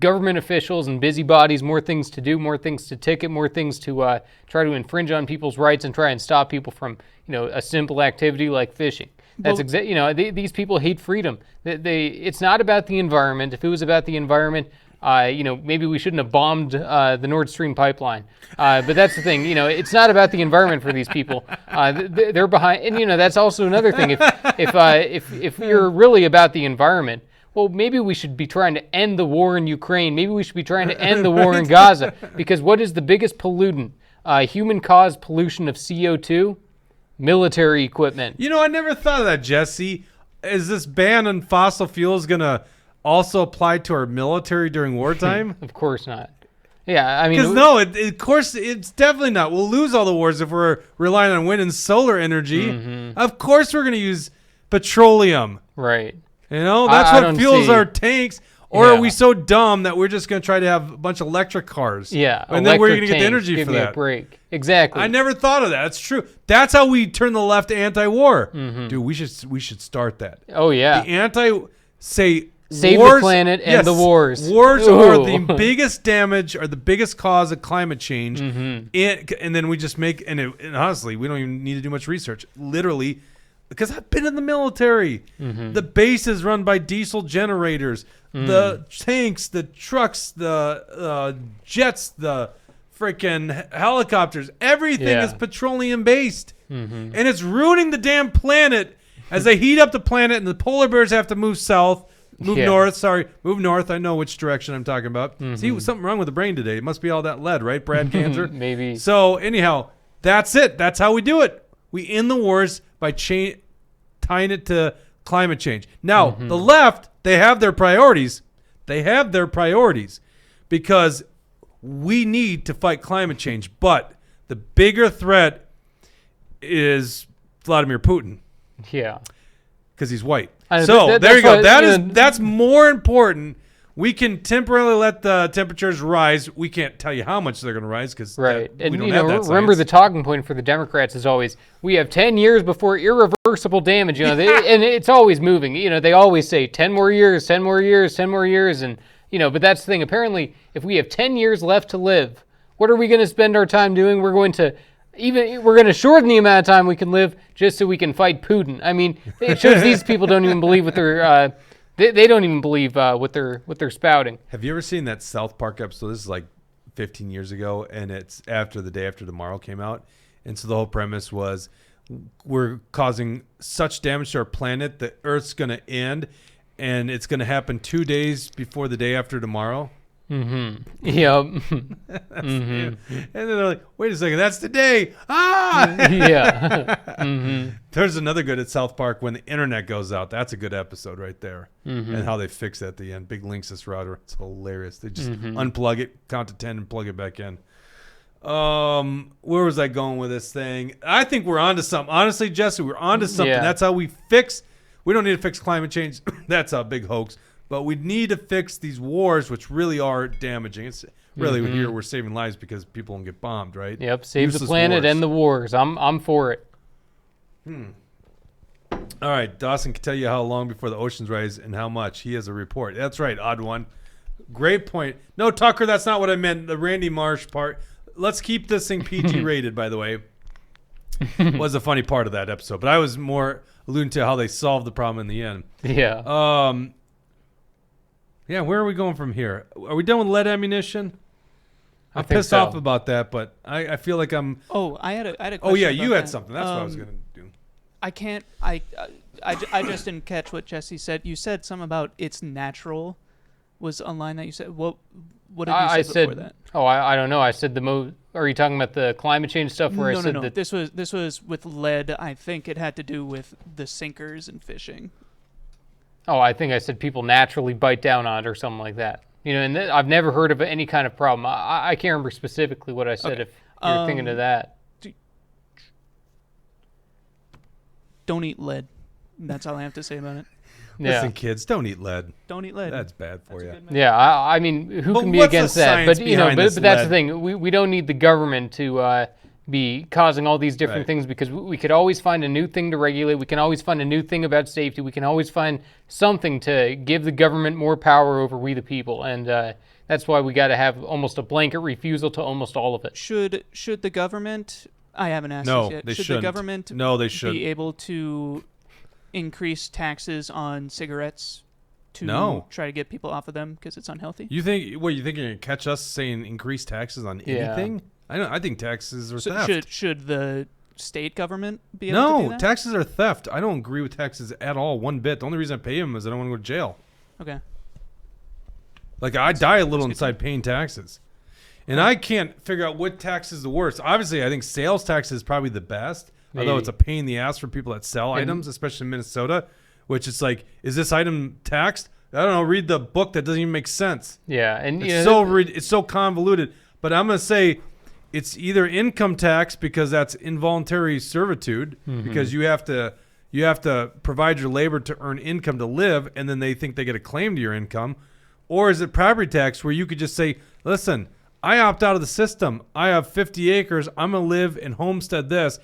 government officials and busybodies more things to do, more things to ticket, more things to try to infringe on people's rights and try and stop people from, a simple activity like fishing. That's these people hate freedom. It's not about the environment. If it was about the environment, maybe we shouldn't have bombed the Nord Stream pipeline. But that's the thing. It's not about the environment for these people. They're behind, and that's also another thing. If you're really about the environment, well, maybe we should be trying to end the war in Ukraine. Maybe we should be trying to end the war in Gaza. Because what is the biggest pollutant? Human-caused pollution of CO2? Military equipment. I never thought of that, Jesse. Is this ban on fossil fuels going to also apply to our military during wartime? Of course not. Yeah, I mean... Because no, of course, it's definitely not. We'll lose all the wars if we're relying on wind and solar energy. Mm-hmm. Of course we're going to use petroleum. Right. That's I what fuels our tanks. Or Yeah. are we so dumb that we're just going to try to have a bunch of electric cars? Yeah. And then we're going to electric get the tanks. energy Give for me that. A break. Exactly. I never thought of that. That's true. That's how we turn the left anti-war. Mm-hmm. Dude, we should start that. Oh, yeah. The Save wars, the planet and the wars. Wars Ooh. are the biggest damage, or the biggest cause of climate change. Mm-hmm. And then we just make, and honestly, we don't even need to do much research. Literally, because I've been in the military. Mm-hmm. The base is run by diesel generators. The tanks, the trucks, the jets, the freaking helicopters. Everything Yeah. is petroleum based. And it's ruining the damn planet as they heat up the planet and the polar bears have to move south. Move north. I know which direction I'm talking about. See, something wrong with the brain today. It must be all that lead, right, Brad Cantor? Maybe. So anyhow, that's it. That's how we do it. We end the wars by tying it to climate change. Now, the left, they have their priorities. Because we need to fight climate change. But the bigger threat is Vladimir Putin Yeah. because he's white. I know, So there you go. that's That's more important. We can temporarily let the temperatures rise. We can't tell you how much they're going to rise because Right. we And, don't have that remember science. the talking point for the Democrats is always, we have 10 years before irreversible damage. And it's always moving. They always say 10 more years, 10 more years, 10 more years. And, but that's the thing. Apparently, if we have 10 years left to live, what are we going to spend our time doing? We're going to shorten the amount of time we can live just so we can fight Putin. I mean, it shows these people don't even believe what they're they don't even believe what they're spouting. Have you ever seen that South Park episode? This is like 15 years ago, and it's after The Day After Tomorrow came out. And so the whole premise was we're causing such damage to our planet that Earth's going to end, and it's going to happen 2 days before the day after tomorrow. Mm-hmm. Yep. And then they're like, wait a second, that's today. Ah! Yeah. Mm-hmm. There's another good at South Park when the internet goes out. That's a good episode right there. And how they fix it at the end. Big Linksys router. It's hilarious. They just unplug it, count to 10, and plug it back in. Where was I going with this thing? I think we're onto something. Honestly, Jesse, we're onto something. Yeah. That's how we fix. We don't need to fix climate change. That's a big hoax. But we need to fix these wars, which really are damaging. It's really here we're saving lives because people don't get bombed, right? Yep. Save the Useless planet wars. and the wars. I'm for it. All right, Dawson can tell you how long before the oceans rise and how much. He has a report. That's right, odd one. Great point. No, Tucker, that's not what I meant. The Randy Marsh part. Let's keep this thing PG rated, by the way. Was a funny part of that episode, but I was more alluding to how they solved the problem in the end. Yeah. Yeah, where are we going from here? Are we done with lead ammunition? I'm think pissed so. off about that, but I feel like I'm. Oh, I had a question. Oh yeah, about you had that. something. That's what I was gonna do. I can't. I just didn't catch what Jesse said. You said something about it's natural. Was a line that you said. What did you say I before said. that? Oh, I don't know. I said the most. Are you talking about the climate change stuff? Where I said No. that This was with lead. I think it had to do with the sinkers and fishing. Oh, I think I said people naturally bite down on it or something like that. And I've never heard of any kind of problem. I can't remember specifically what I said. Okay. If you're thinking of that. Don't eat lead. That's all I have to say about it. Yeah. Listen, kids, don't eat lead. Don't eat lead. That's bad for you. Yeah, I mean, who But can be what's the against that? science But you know, behind but this that's the lead? thing. We don't need the government to be causing all these different Right. things, because we could always find a new thing to regulate. We can always find a new thing about safety. We can always find something to give the government more power over we the people, and that's why we got to have almost a blanket refusal to almost all of it. Should the government? I haven't asked No, this yet. they should shouldn't. the government No, they shouldn't. be able to increase taxes on cigarettes to No. try to get people off of them because it's unhealthy? You think you're gonna catch us saying increase taxes on Yeah. anything? I think taxes are So theft. should the state government be able to do No, that? taxes are theft. I don't agree with taxes at all, one bit. The only reason I pay them is I don't want to go to jail. Okay. Like, I die a little inside paying taxes. And I can't figure out what tax is the worst. Obviously, I think sales tax is probably the best, although it's a pain in the ass for people that sell items, especially in Minnesota, which it's like, is this item taxed? I don't know. Read the book. That doesn't even make sense. Yeah, and you It's know, it's so convoluted. But I'm going to say it's either income tax because that's involuntary servitude, because you have to provide your labor to earn income to live, and then they think they get a claim to your income. Or is it property tax where you could just say, listen, I opt out of the system. I have 50 acres. I'm going to live and homestead this,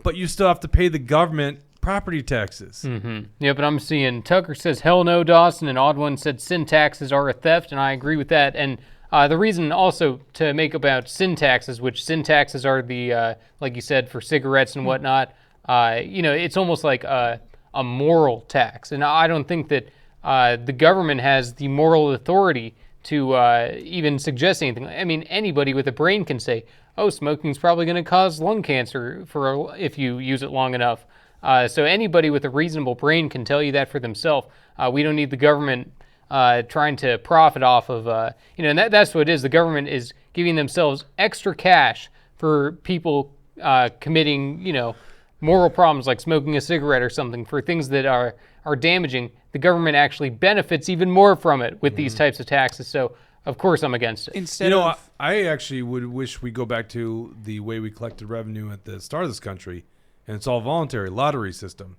but you still have to pay the government property taxes. Yeah, but I'm seeing Tucker says hell no, Dawson, and Odd One said sin taxes are a theft, and I agree with that. And the reason also to make about sin taxes, which sin taxes are the like you said for cigarettes and whatnot. You know, it's almost like a moral tax, and I don't think that the government has the moral authority to even suggest anything. I mean, anybody with a brain can say, "Oh, smoking's probably going to cause lung cancer if you use it long enough." So anybody with a reasonable brain can tell you that for themselves. We don't need the government trying to profit off of, and that's what it is. The government is giving themselves extra cash for people committing, moral problems like smoking a cigarette or something, for things that are damaging. The government actually benefits even more from it with these types of taxes. So, of course, I'm against it. Instead of I actually would wish we go back to the way we collected revenue at the start of this country, and it's all voluntary lottery system.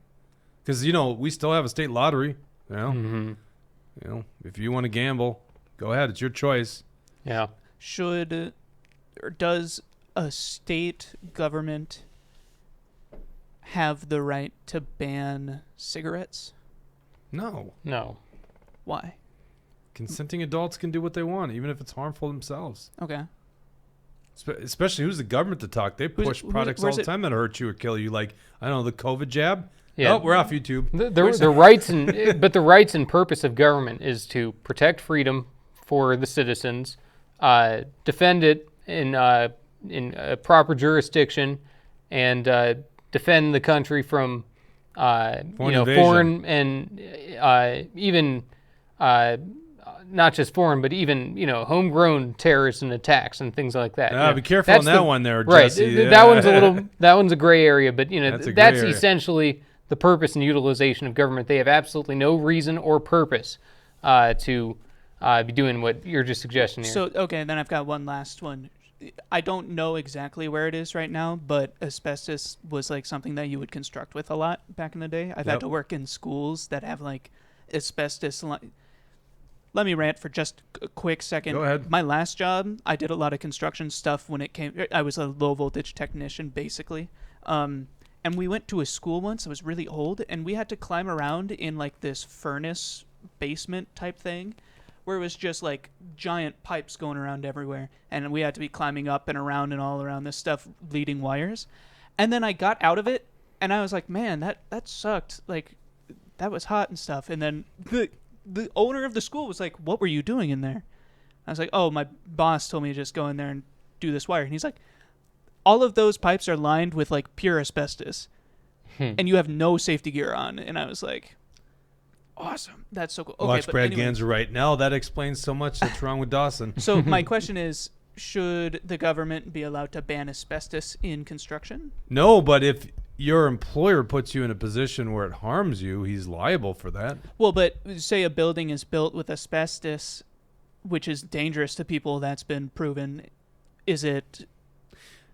Because we still have a state lottery. If you want to gamble, go ahead. It's your choice. Yeah. does a state government have the right to ban cigarettes? No. Why? Consenting adults can do what they want, even if it's harmful themselves. Okay. Especially, who's the government to talk? They push products all the time that hurt you or kill you, like, I don't know, the COVID jab. Yeah. Oh, we're off YouTube. The rights but the rights and purpose of government is to protect freedom for the citizens, defend it in a proper jurisdiction, and defend the country from foreign and even not just foreign, but even homegrown terrorists and attacks and things like that. Be careful on that one there, right. Jesse. That one's a gray area, but that's area. essentially the purpose and utilization of government. They have absolutely no reason or purpose to be doing what you're just suggesting here. So, okay, then I've got one last one. I don't know exactly where it is right now, but asbestos was like something that you would construct with a lot back in the day. I've had to work in schools that have like asbestos. Let me rant for just a quick second. Go ahead. My last job, I did a lot of construction stuff when it came. I was a low voltage technician, basically. And we went to a school once. It was really old, and we had to climb around in like this furnace basement type thing, where it was just like giant pipes going around everywhere, and we had to be climbing up and around and all around this stuff, leading wires. And then I got out of it, and I was like, man, that sucked. Like, that was hot and stuff. And then the owner of the school was like, what were you doing in there? I was like, oh, my boss told me to just go in there and do this wire. And he's like, all of those pipes are lined with like pure asbestos, and you have no safety gear on. And I was like, awesome. That's so cool. Okay, Watch but Brad anyway. Ganser right now. That explains so much that's wrong with Dawson. So my question is, should the government be allowed to ban asbestos in construction? No, but if your employer puts you in a position where it harms you, he's liable for that. Well, but say a building is built with asbestos, which is dangerous to people, that's been proven. Is it...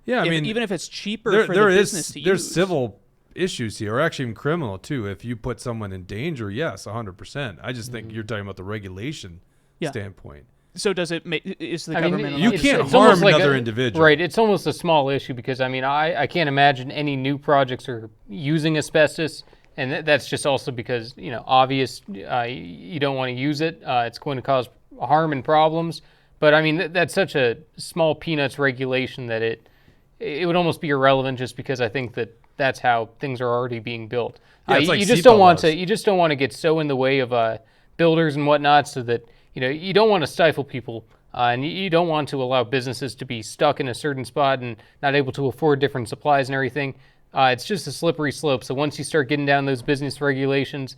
Yeah, I mean, even if it's cheaper for the business to use. There's civil issues here, or actually even criminal too. If you put someone in danger, yes, 100%. I just think you're talking about the regulation standpoint. So does it make, is the I mean, government... You allowed to can't say- harm almost like another individual. Right. It's almost a small issue because, I mean, I can't imagine any new projects are using asbestos. And that's just also because, obvious you don't want to use it. It's going to cause harm and problems. But, I mean, that's such a small peanuts regulation that it would almost be irrelevant just because I think that's how things are already being built. Yeah, it's like you just SEPA don't want laws. to. You just don't want to get so in the way of builders and whatnot, so that you don't want to stifle people, and you don't want to allow businesses to be stuck in a certain spot and not able to afford different supplies and everything. It's just a slippery slope. So once you start getting down those business regulations,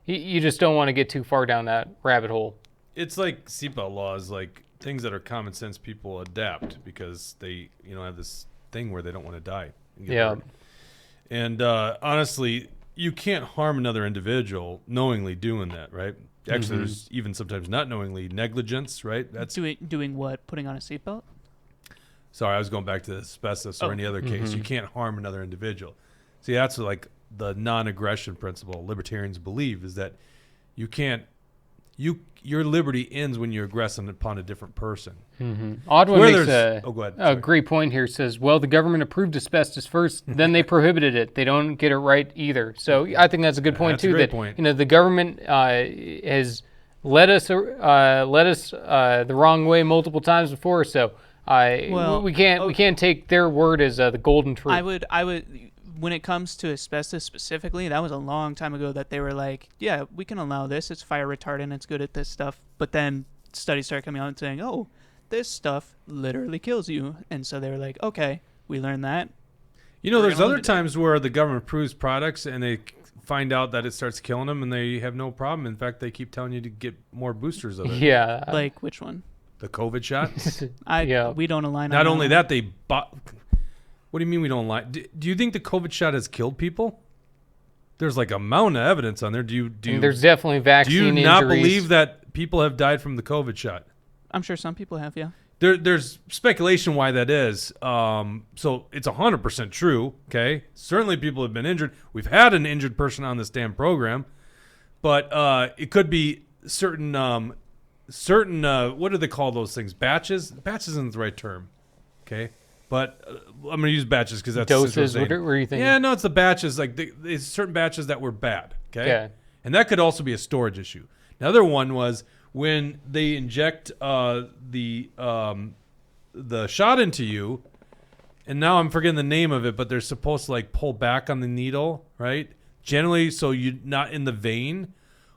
you just don't want to get too far down that rabbit hole. It's like seatbelt laws, like things that are common sense. People adapt because they, have this thing where they don't want to die. and get hurt. And honestly, you can't harm another individual knowingly doing that, right? Actually, there's even sometimes not knowingly negligence, right? That's doing what? Putting on a seatbelt? sorry, I was going back to asbestos or any other case. You can't harm another individual. See, that's like the non-aggression principle libertarians believe is that you can't. Your liberty ends when you're aggressing upon a different person. Oddwin Where makes there's- oh, go ahead. a Sorry. great point here. Says, well, the government approved asbestos first, then they prohibited it. They don't get it right either. So I think that's a good point That's a too. great That point. the government has led us the wrong way multiple times before. So we can't take their word as the golden truth. I would, when it comes to asbestos specifically, that was a long time ago that they were like, yeah, we can allow this. It's fire retardant. It's good at this stuff. But then studies started coming out and saying, oh, this stuff literally kills you. And so they were like, okay, we learned that. There's gonna other limit it. times where the government approves products and they find out that it starts killing them and they have no problem. In fact, they keep telling you to get more boosters of it. yeah. Like which one? The COVID shot. We don't align on Not only that, they bought. What do you mean we don't like? Do you think the COVID shot has killed people? There's like a mountain of evidence on there. There's definitely do vaccine you injuries. not believe that people have died from the COVID shot? I'm sure some people have, yeah. There's speculation why that is. So it's 100% true. Okay, certainly people have been injured. We've had an injured person on this damn program, but it could be certain. What do they call those things? Batches. Batches isn't the right term. Okay, but I'm gonna use batches because that's Doses. What were you thinking? Yeah, no, it's the batches. Like it's certain batches that were bad. Okay, and that could also be a storage issue. Another one was when they inject the shot into you, and now I'm forgetting the name of it, but they're supposed to like pull back on the needle, right? Generally, so you're not in the vein.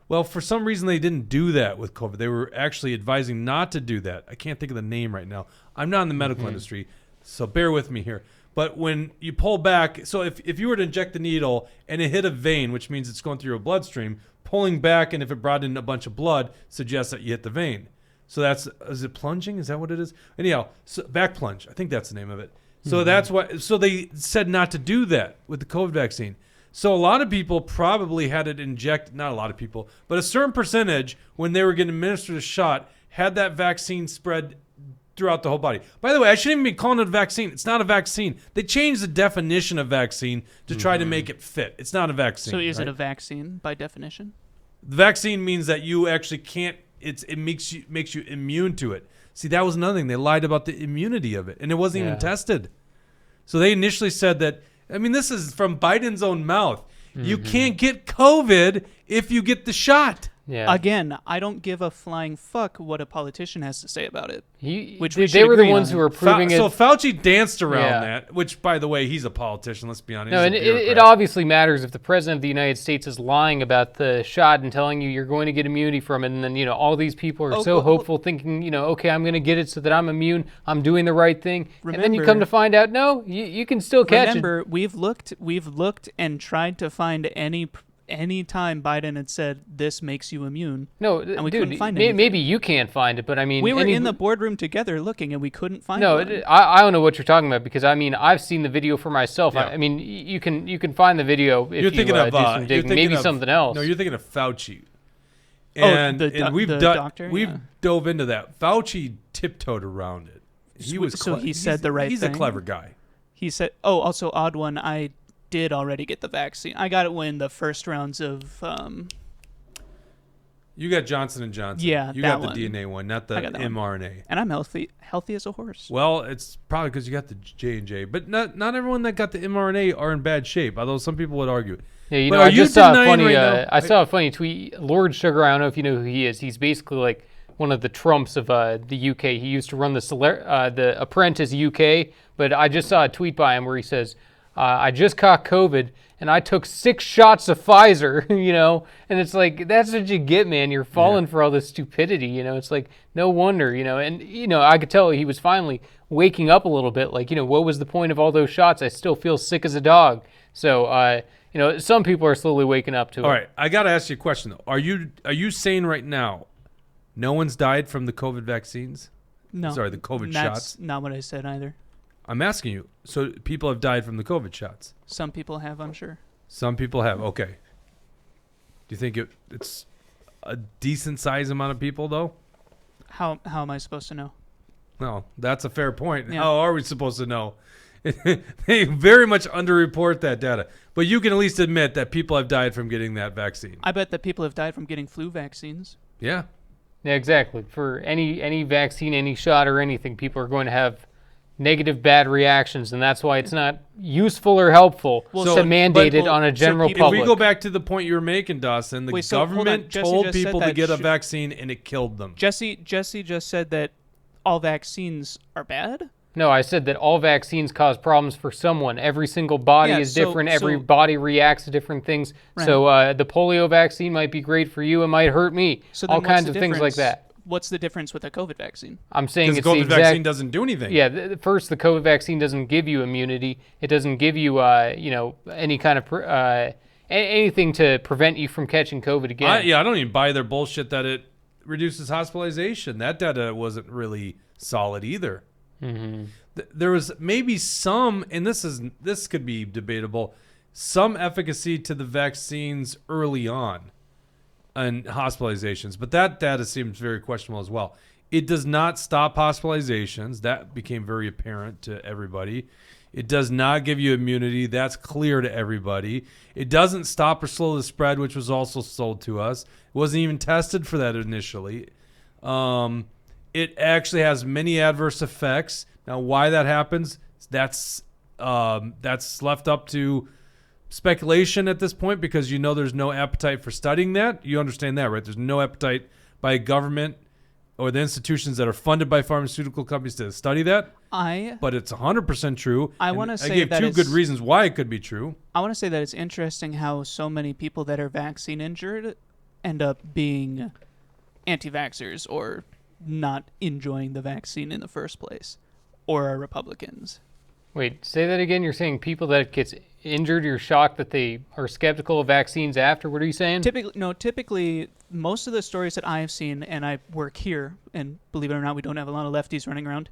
Well, for some reason they didn't do that with COVID. They were actually advising not to do that. I can't think of the name right now. I'm not in the medical industry, so bear with me here. But when you pull back, so if you were to inject the needle and it hit a vein, which means it's going through your bloodstream, pulling back, and if it brought in a bunch of blood, suggests that you hit the vein. So is it plunging? Is that what it is? Anyhow, so back plunge. I think that's the name of it. So that's what. So they said not to do that with the COVID vaccine. So a lot of people probably had it injected. Not a lot of people, but a certain percentage, when they were getting administered a shot, had that vaccine spread throughout the whole body. By the way, I shouldn't even be calling it a vaccine. It's not a vaccine. They changed the definition of vaccine to try to make it fit. It's not a vaccine. So is right? it a vaccine by definition? The vaccine means that you actually can't. It makes you immune to it. See, that was another thing. They lied about the immunity of it, and it wasn't even tested. So they initially said that. I mean, this is from Biden's own mouth. You can't get COVID if you get the shot. Yeah. Again, I don't give a flying fuck what a politician has to say about it. Which they we should were the agree ones on. who were proving So it. Fauci danced around Yeah. that, which, by the way, he's a politician. Let's be honest. No, He's and a it bureaucrat. obviously matters if the president of the United States is lying about the shot and telling you you're going to get immunity from it, and then all these people are so hopeful, thinking okay, I'm going to get it so that I'm immune. I'm doing the right thing, and then you come to find out, no, you can still catch it. Remember, we've looked and tried to find any time Biden had said this makes you immune. No, and we dude, couldn't find anything. maybe you can't find it, but I mean, We were in the boardroom together looking, and we couldn't find No, one. I don't know what you're talking about because I mean I've seen the video for myself. Yeah. I mean you can find the video if You're thinking of do some digging. Maybe something else. No, you're thinking of Fauci. Oh, And, the and we've the done doctor? we've Yeah. dove into that. Fauci tiptoed around it. He was So he said the right He's thing? a clever guy. He said, oh, also odd one. I did already get the vaccine. I got it when the first rounds of You got Johnson & Johnson. Yeah, you that got the one. DNA one, not the I got that one. mRNA. and I'm healthy as a horse. Well, it's probably because you got the J&J. But not everyone that got the mRNA are in bad shape, although some people would argue. Yeah, you But know, are I you just saw a denying funny. right now- I saw a funny tweet. Lord Sugar. I don't know if you know who he is. He's basically like one of the Trumps of the UK. He used to run the Apprentice UK. But I just saw a tweet by him where he says, "I just caught COVID and I took 6 shots of Pfizer." You know, and it's like that's what you get, man. You're falling for all this stupidity. You know, it's like no wonder. You know, and you know I could tell he was finally waking up a little bit. Like, you know, what was the point of all those shots? I still feel sick as a dog. So. You know, some people are slowly waking up to it. All right, I got to ask you a question, though. Are you saying right now no one's died from the COVID vaccines? No, Sorry, the COVID that's shots? not what I said either. I'm asking you. So people have died from the COVID shots? Some people have, I'm sure. Some people have. Okay. Do you think it's a decent size amount of people, though? How am I supposed to know? No, that's a fair point. Yeah. How are we supposed to know? They very much underreport that data. But you can at least admit that people have died from getting that vaccine. I bet that people have died from getting flu vaccines. Yeah. Yeah, exactly. For any vaccine, any shot, or anything, people are going to have negative, bad reactions, and that's why it's not useful or helpful to mandate it on a general people- If public. we go back to the point you were making, Dawson, the Wait, so hold on. government Jesse told just said people to that get a should- vaccine and it killed them. Jesse just said that all vaccines are bad. No, I said that all vaccines cause problems for someone. Every single body Yeah, is so- different. Every so- body reacts to different things. Right. So the polio vaccine might be great for you. It might hurt me. So then All what's kinds the of things like difference- that. What's the difference with a COVID vaccine? I'm saying Because it's the the COVID exact. vaccine doesn't do anything. Yeah, first, the COVID vaccine doesn't give you immunity. It doesn't give you, you know, any kind of anything to prevent you from catching COVID again. I don't even buy their bullshit that it reduces hospitalization. That data wasn't really solid either. Mm-hmm. There was maybe some, and this could be debatable, some efficacy to the vaccines early on and hospitalizations, but that data seems very questionable as well. It does not stop hospitalizations. That became very apparent to everybody. It does not give you immunity. That's clear to everybody. It doesn't stop or slow the spread, which was also sold to us. It wasn't even tested for that initially. It actually has many adverse effects. Now, why that happens, that's left up to speculation at this point, because you know there's no appetite for studying that. You understand that, right? There's no appetite by government or the institutions that are funded by pharmaceutical companies to study that. But it's 100% true. I And want to I say gave that two good it's- reasons why it could be true. I want to say that it's interesting how so many people that are vaccine injured end up being anti-vaxxers or not enjoying the vaccine in the first place, or are Republicans. Wait, say that again. You're saying people that gets injured, you're shocked that they are skeptical of vaccines after? What are you saying? Typically, most of the stories that I have seen, and I work here, and believe it or not, we don't have a lot of lefties running around.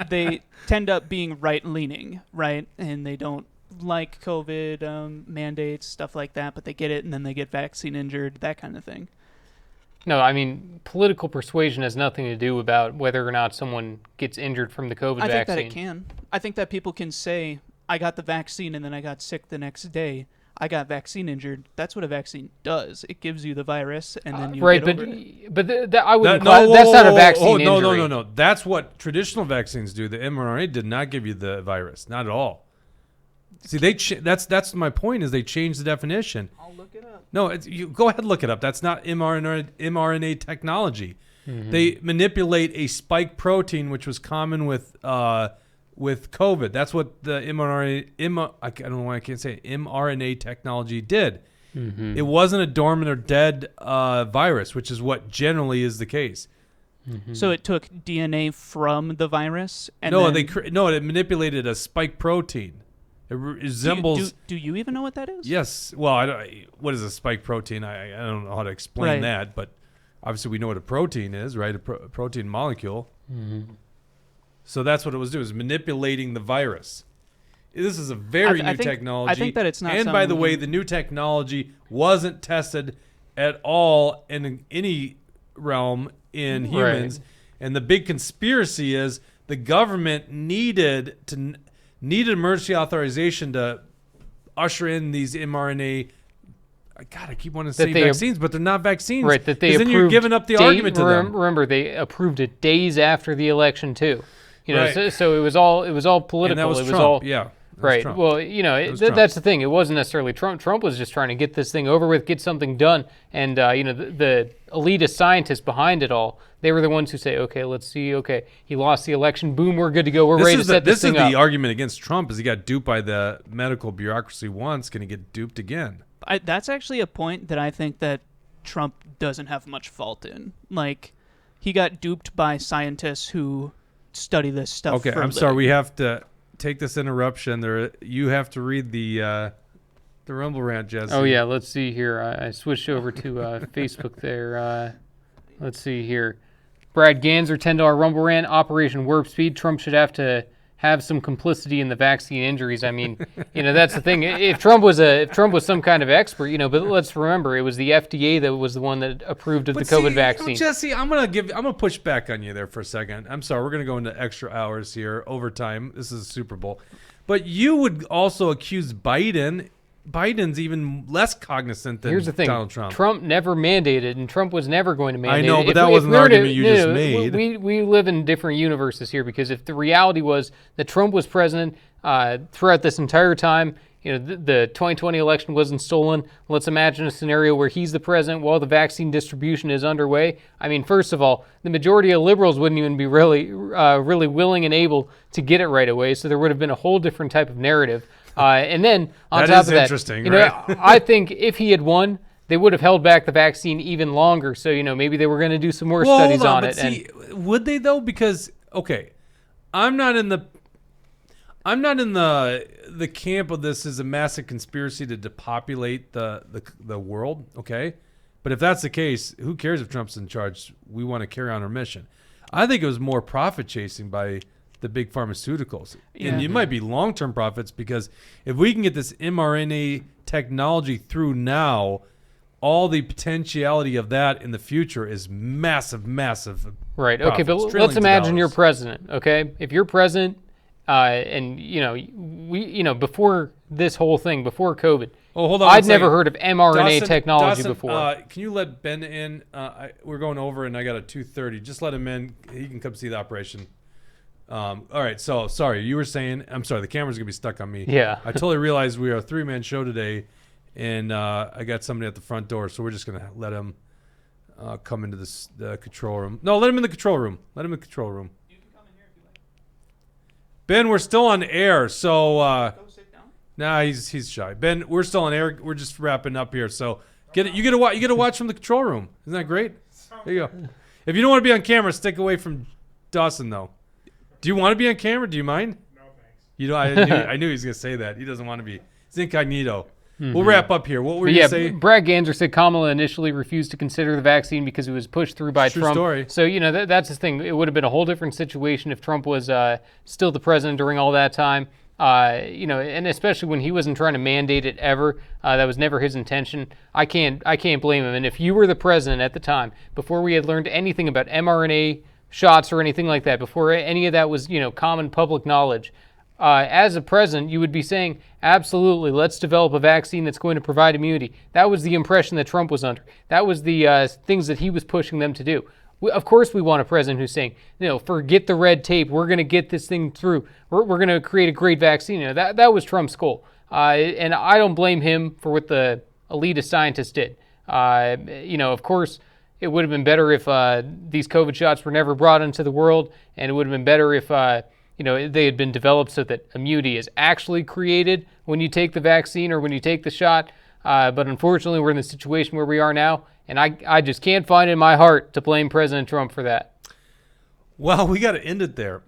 They tend up being right-leaning, right? And they don't like COVID mandates, stuff like that, but they get it, and then they get vaccine injured, that kind of thing. No, I mean, political persuasion has nothing to do about whether or not someone gets injured from the COVID vaccine. I think that it can. I think that people can say, I got the vaccine and then I got sick the next day. I got vaccine injured. That's what a vaccine does. It gives you the virus and then you right, get over it. but I wouldn't. No, That's not a whoa, vaccine no, injury. No. That's what traditional vaccines do. The mRNA did not give you the virus, not at all. See, that's my point. Is they changed the definition. I'll look it up. No, you go ahead and look it up. That's not mRNA technology. Mm-hmm. They manipulate a spike protein, which was common with COVID. That's what the I don't know why I can't say it, mRNA technology did. Mm-hmm. It wasn't a dormant or dead virus, which is what generally is the case. Mm-hmm. So it took DNA from the virus and No, then it manipulated a spike protein. It resembles. Do you even know what that is? Yes. Well, what is a spike protein? I don't know how to explain Right. that, but obviously we know what a protein is, right? A protein molecule. Mm-hmm. So that's what it was doing, is manipulating the virus. This is a very I new think- technology. I think that it's not And by the something way, we- the new technology wasn't tested at all in any realm in humans. Right. And the big conspiracy is the government needed needed emergency authorization to usher in these mRNA. God, I keep wanting to say vaccines, but they're not vaccines. Right, that they approved. Then you're giving up the argument to them. Remember, they approved it days after the election too. So it was all political. And that was it was Trump. all Yeah. Right. Trump. Well, that's the thing. It wasn't necessarily Trump. Trump was just trying to get this thing over with, get something done. And, the elitist scientists behind it all, they were the ones who say, okay, let's see. Okay, he lost the election. Boom, we're good to go. We're ready to set this thing up. This is the argument against Trump is he got duped by the medical bureaucracy once. Can he get duped again? That's actually a point that I think that Trump doesn't have much fault in. Like, he got duped by scientists who study this stuff. Okay, I'm sorry. We have to take this interruption. You have to read the Rumble rant, Jesse. Oh yeah, let's see here. I switched over to Facebook there. Let's see here. Brad Ganser, $10 Rumble rant. Operation Warp Speed. Trump should have to have some complicity in the vaccine injuries. I mean, that's the thing. If Trump was some kind of expert, but let's remember it was the FDA that was the one that approved of the COVID vaccine. Jesse, I'm gonna push back on you there for a second. I'm sorry, we're gonna go into extra hours here, overtime. This is a Super Bowl, but you would also accuse Biden. Biden's even less cognizant than Here's the thing. Donald Trump. Trump never mandated, and Trump was never going to mandate. I know, but that wasn't the argument you just made. We live in different universes here, because if the reality was that Trump was president throughout this entire time, the 2020 election wasn't stolen. Let's imagine a scenario where he's the president while the vaccine distribution is underway. I mean, first of all, the majority of liberals wouldn't even be really willing and able to get it right away, so there would have been a whole different type of narrative. And then on top of that, interesting, right? I think if he had won, they would have held back the vaccine even longer. So maybe they were going to do some more studies on it. See, would they though? Because I'm not in the camp of this as a massive conspiracy to depopulate the world. Okay, but if that's the case, who cares if Trump's in charge? We want to carry on our mission. I think it was more profit chasing by the big pharmaceuticals. Yeah. And it might be long-term profits, because if we can get this mRNA technology through now, all the potentiality of that in the future is massive, massive. Right. Profits, okay, but let's imagine you're president. Okay, if you're president, and before this whole thing, before COVID, hold on. I'd never heard of mRNA technology Dawson, before. Can you let Ben in? We're going over, and I got a 2:30. Just let him in. He can come see the operation. All right, so sorry, you were saying, I'm sorry, the camera's gonna be stuck on me. Yeah. I totally realized we are a 3-man show today, and I got somebody at the front door, so we're just gonna let him come into the control room. No, let him in the control room. You can come in here if you like. Ben, we're still on air, so Go sit down. nah, he's shy. Ben, we're still on air. We're just wrapping up here, so you get to watch from the control room. Isn't that great? There you go. If you don't want to be on camera, stick away from Dawson though. Do you want to be on camera? Do you mind? No, thanks. I knew he was going to say that. He doesn't want to be. It's incognito. Mm-hmm. We'll wrap up here. What were you going to say? Brad Ganser said Kamala initially refused to consider the vaccine because it was pushed through by True Trump. Story. So, that's the thing. It would have been a whole different situation if Trump was still the president during all that time. And especially when he wasn't trying to mandate it ever. That was never his intention. I can't blame him. And if you were the president at the time, before we had learned anything about mRNA shots or anything like that, before any of that was, common public knowledge, as a president, you would be saying, absolutely, let's develop a vaccine that's going to provide immunity. That was the impression that Trump was under. That was the things that he was pushing them to do. Of course, we want a president who's saying, forget the red tape. We're going to get this thing through. We're going to create a great vaccine. That was Trump's goal. And I don't blame him for what the elitist scientists did. Of course, it would have been better if these COVID shots were never brought into the world, and it would have been better if they had been developed so that immunity is actually created when you take the vaccine or when you take the shot. But unfortunately, we're in the situation where we are now, and I just can't find it in my heart to blame President Trump for that. Well, we got to end it there.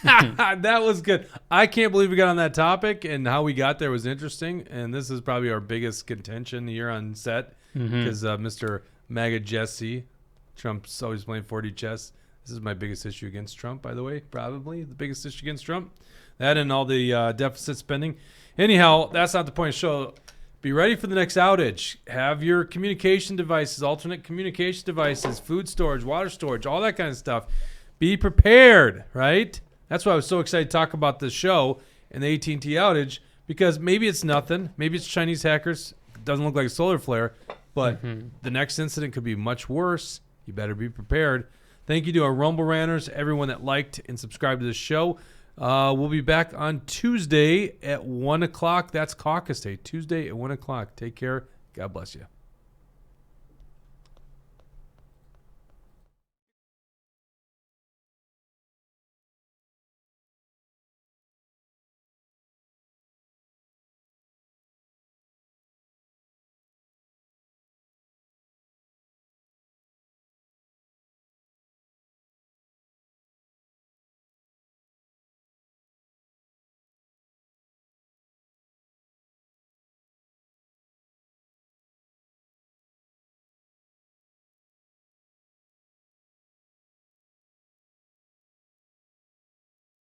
That was good. I can't believe we got on that topic, and how we got there was interesting. And this is probably our biggest contention here on set, because Mr. MAGA Jesse, Trump's always playing 4D chess. This is my biggest issue against Trump, by the way. Probably the biggest issue against Trump. That and all the deficit spending. Anyhow, that's not the point of the show. Be ready for the next outage. Have your communication devices, alternate communication devices, food storage, water storage, all that kind of stuff. Be prepared, right? That's why I was so excited to talk about this show. and the AT&T outage, because maybe it's nothing. Maybe it's Chinese hackers. It doesn't look like a solar flare, but the next incident could be much worse. You better be prepared. Thank you to our Rumble Ranters, everyone that liked and subscribed to this show. We'll be back on Tuesday at 1 o'clock. That's Caucus Day. Tuesday at 1 o'clock. Take care. God bless you.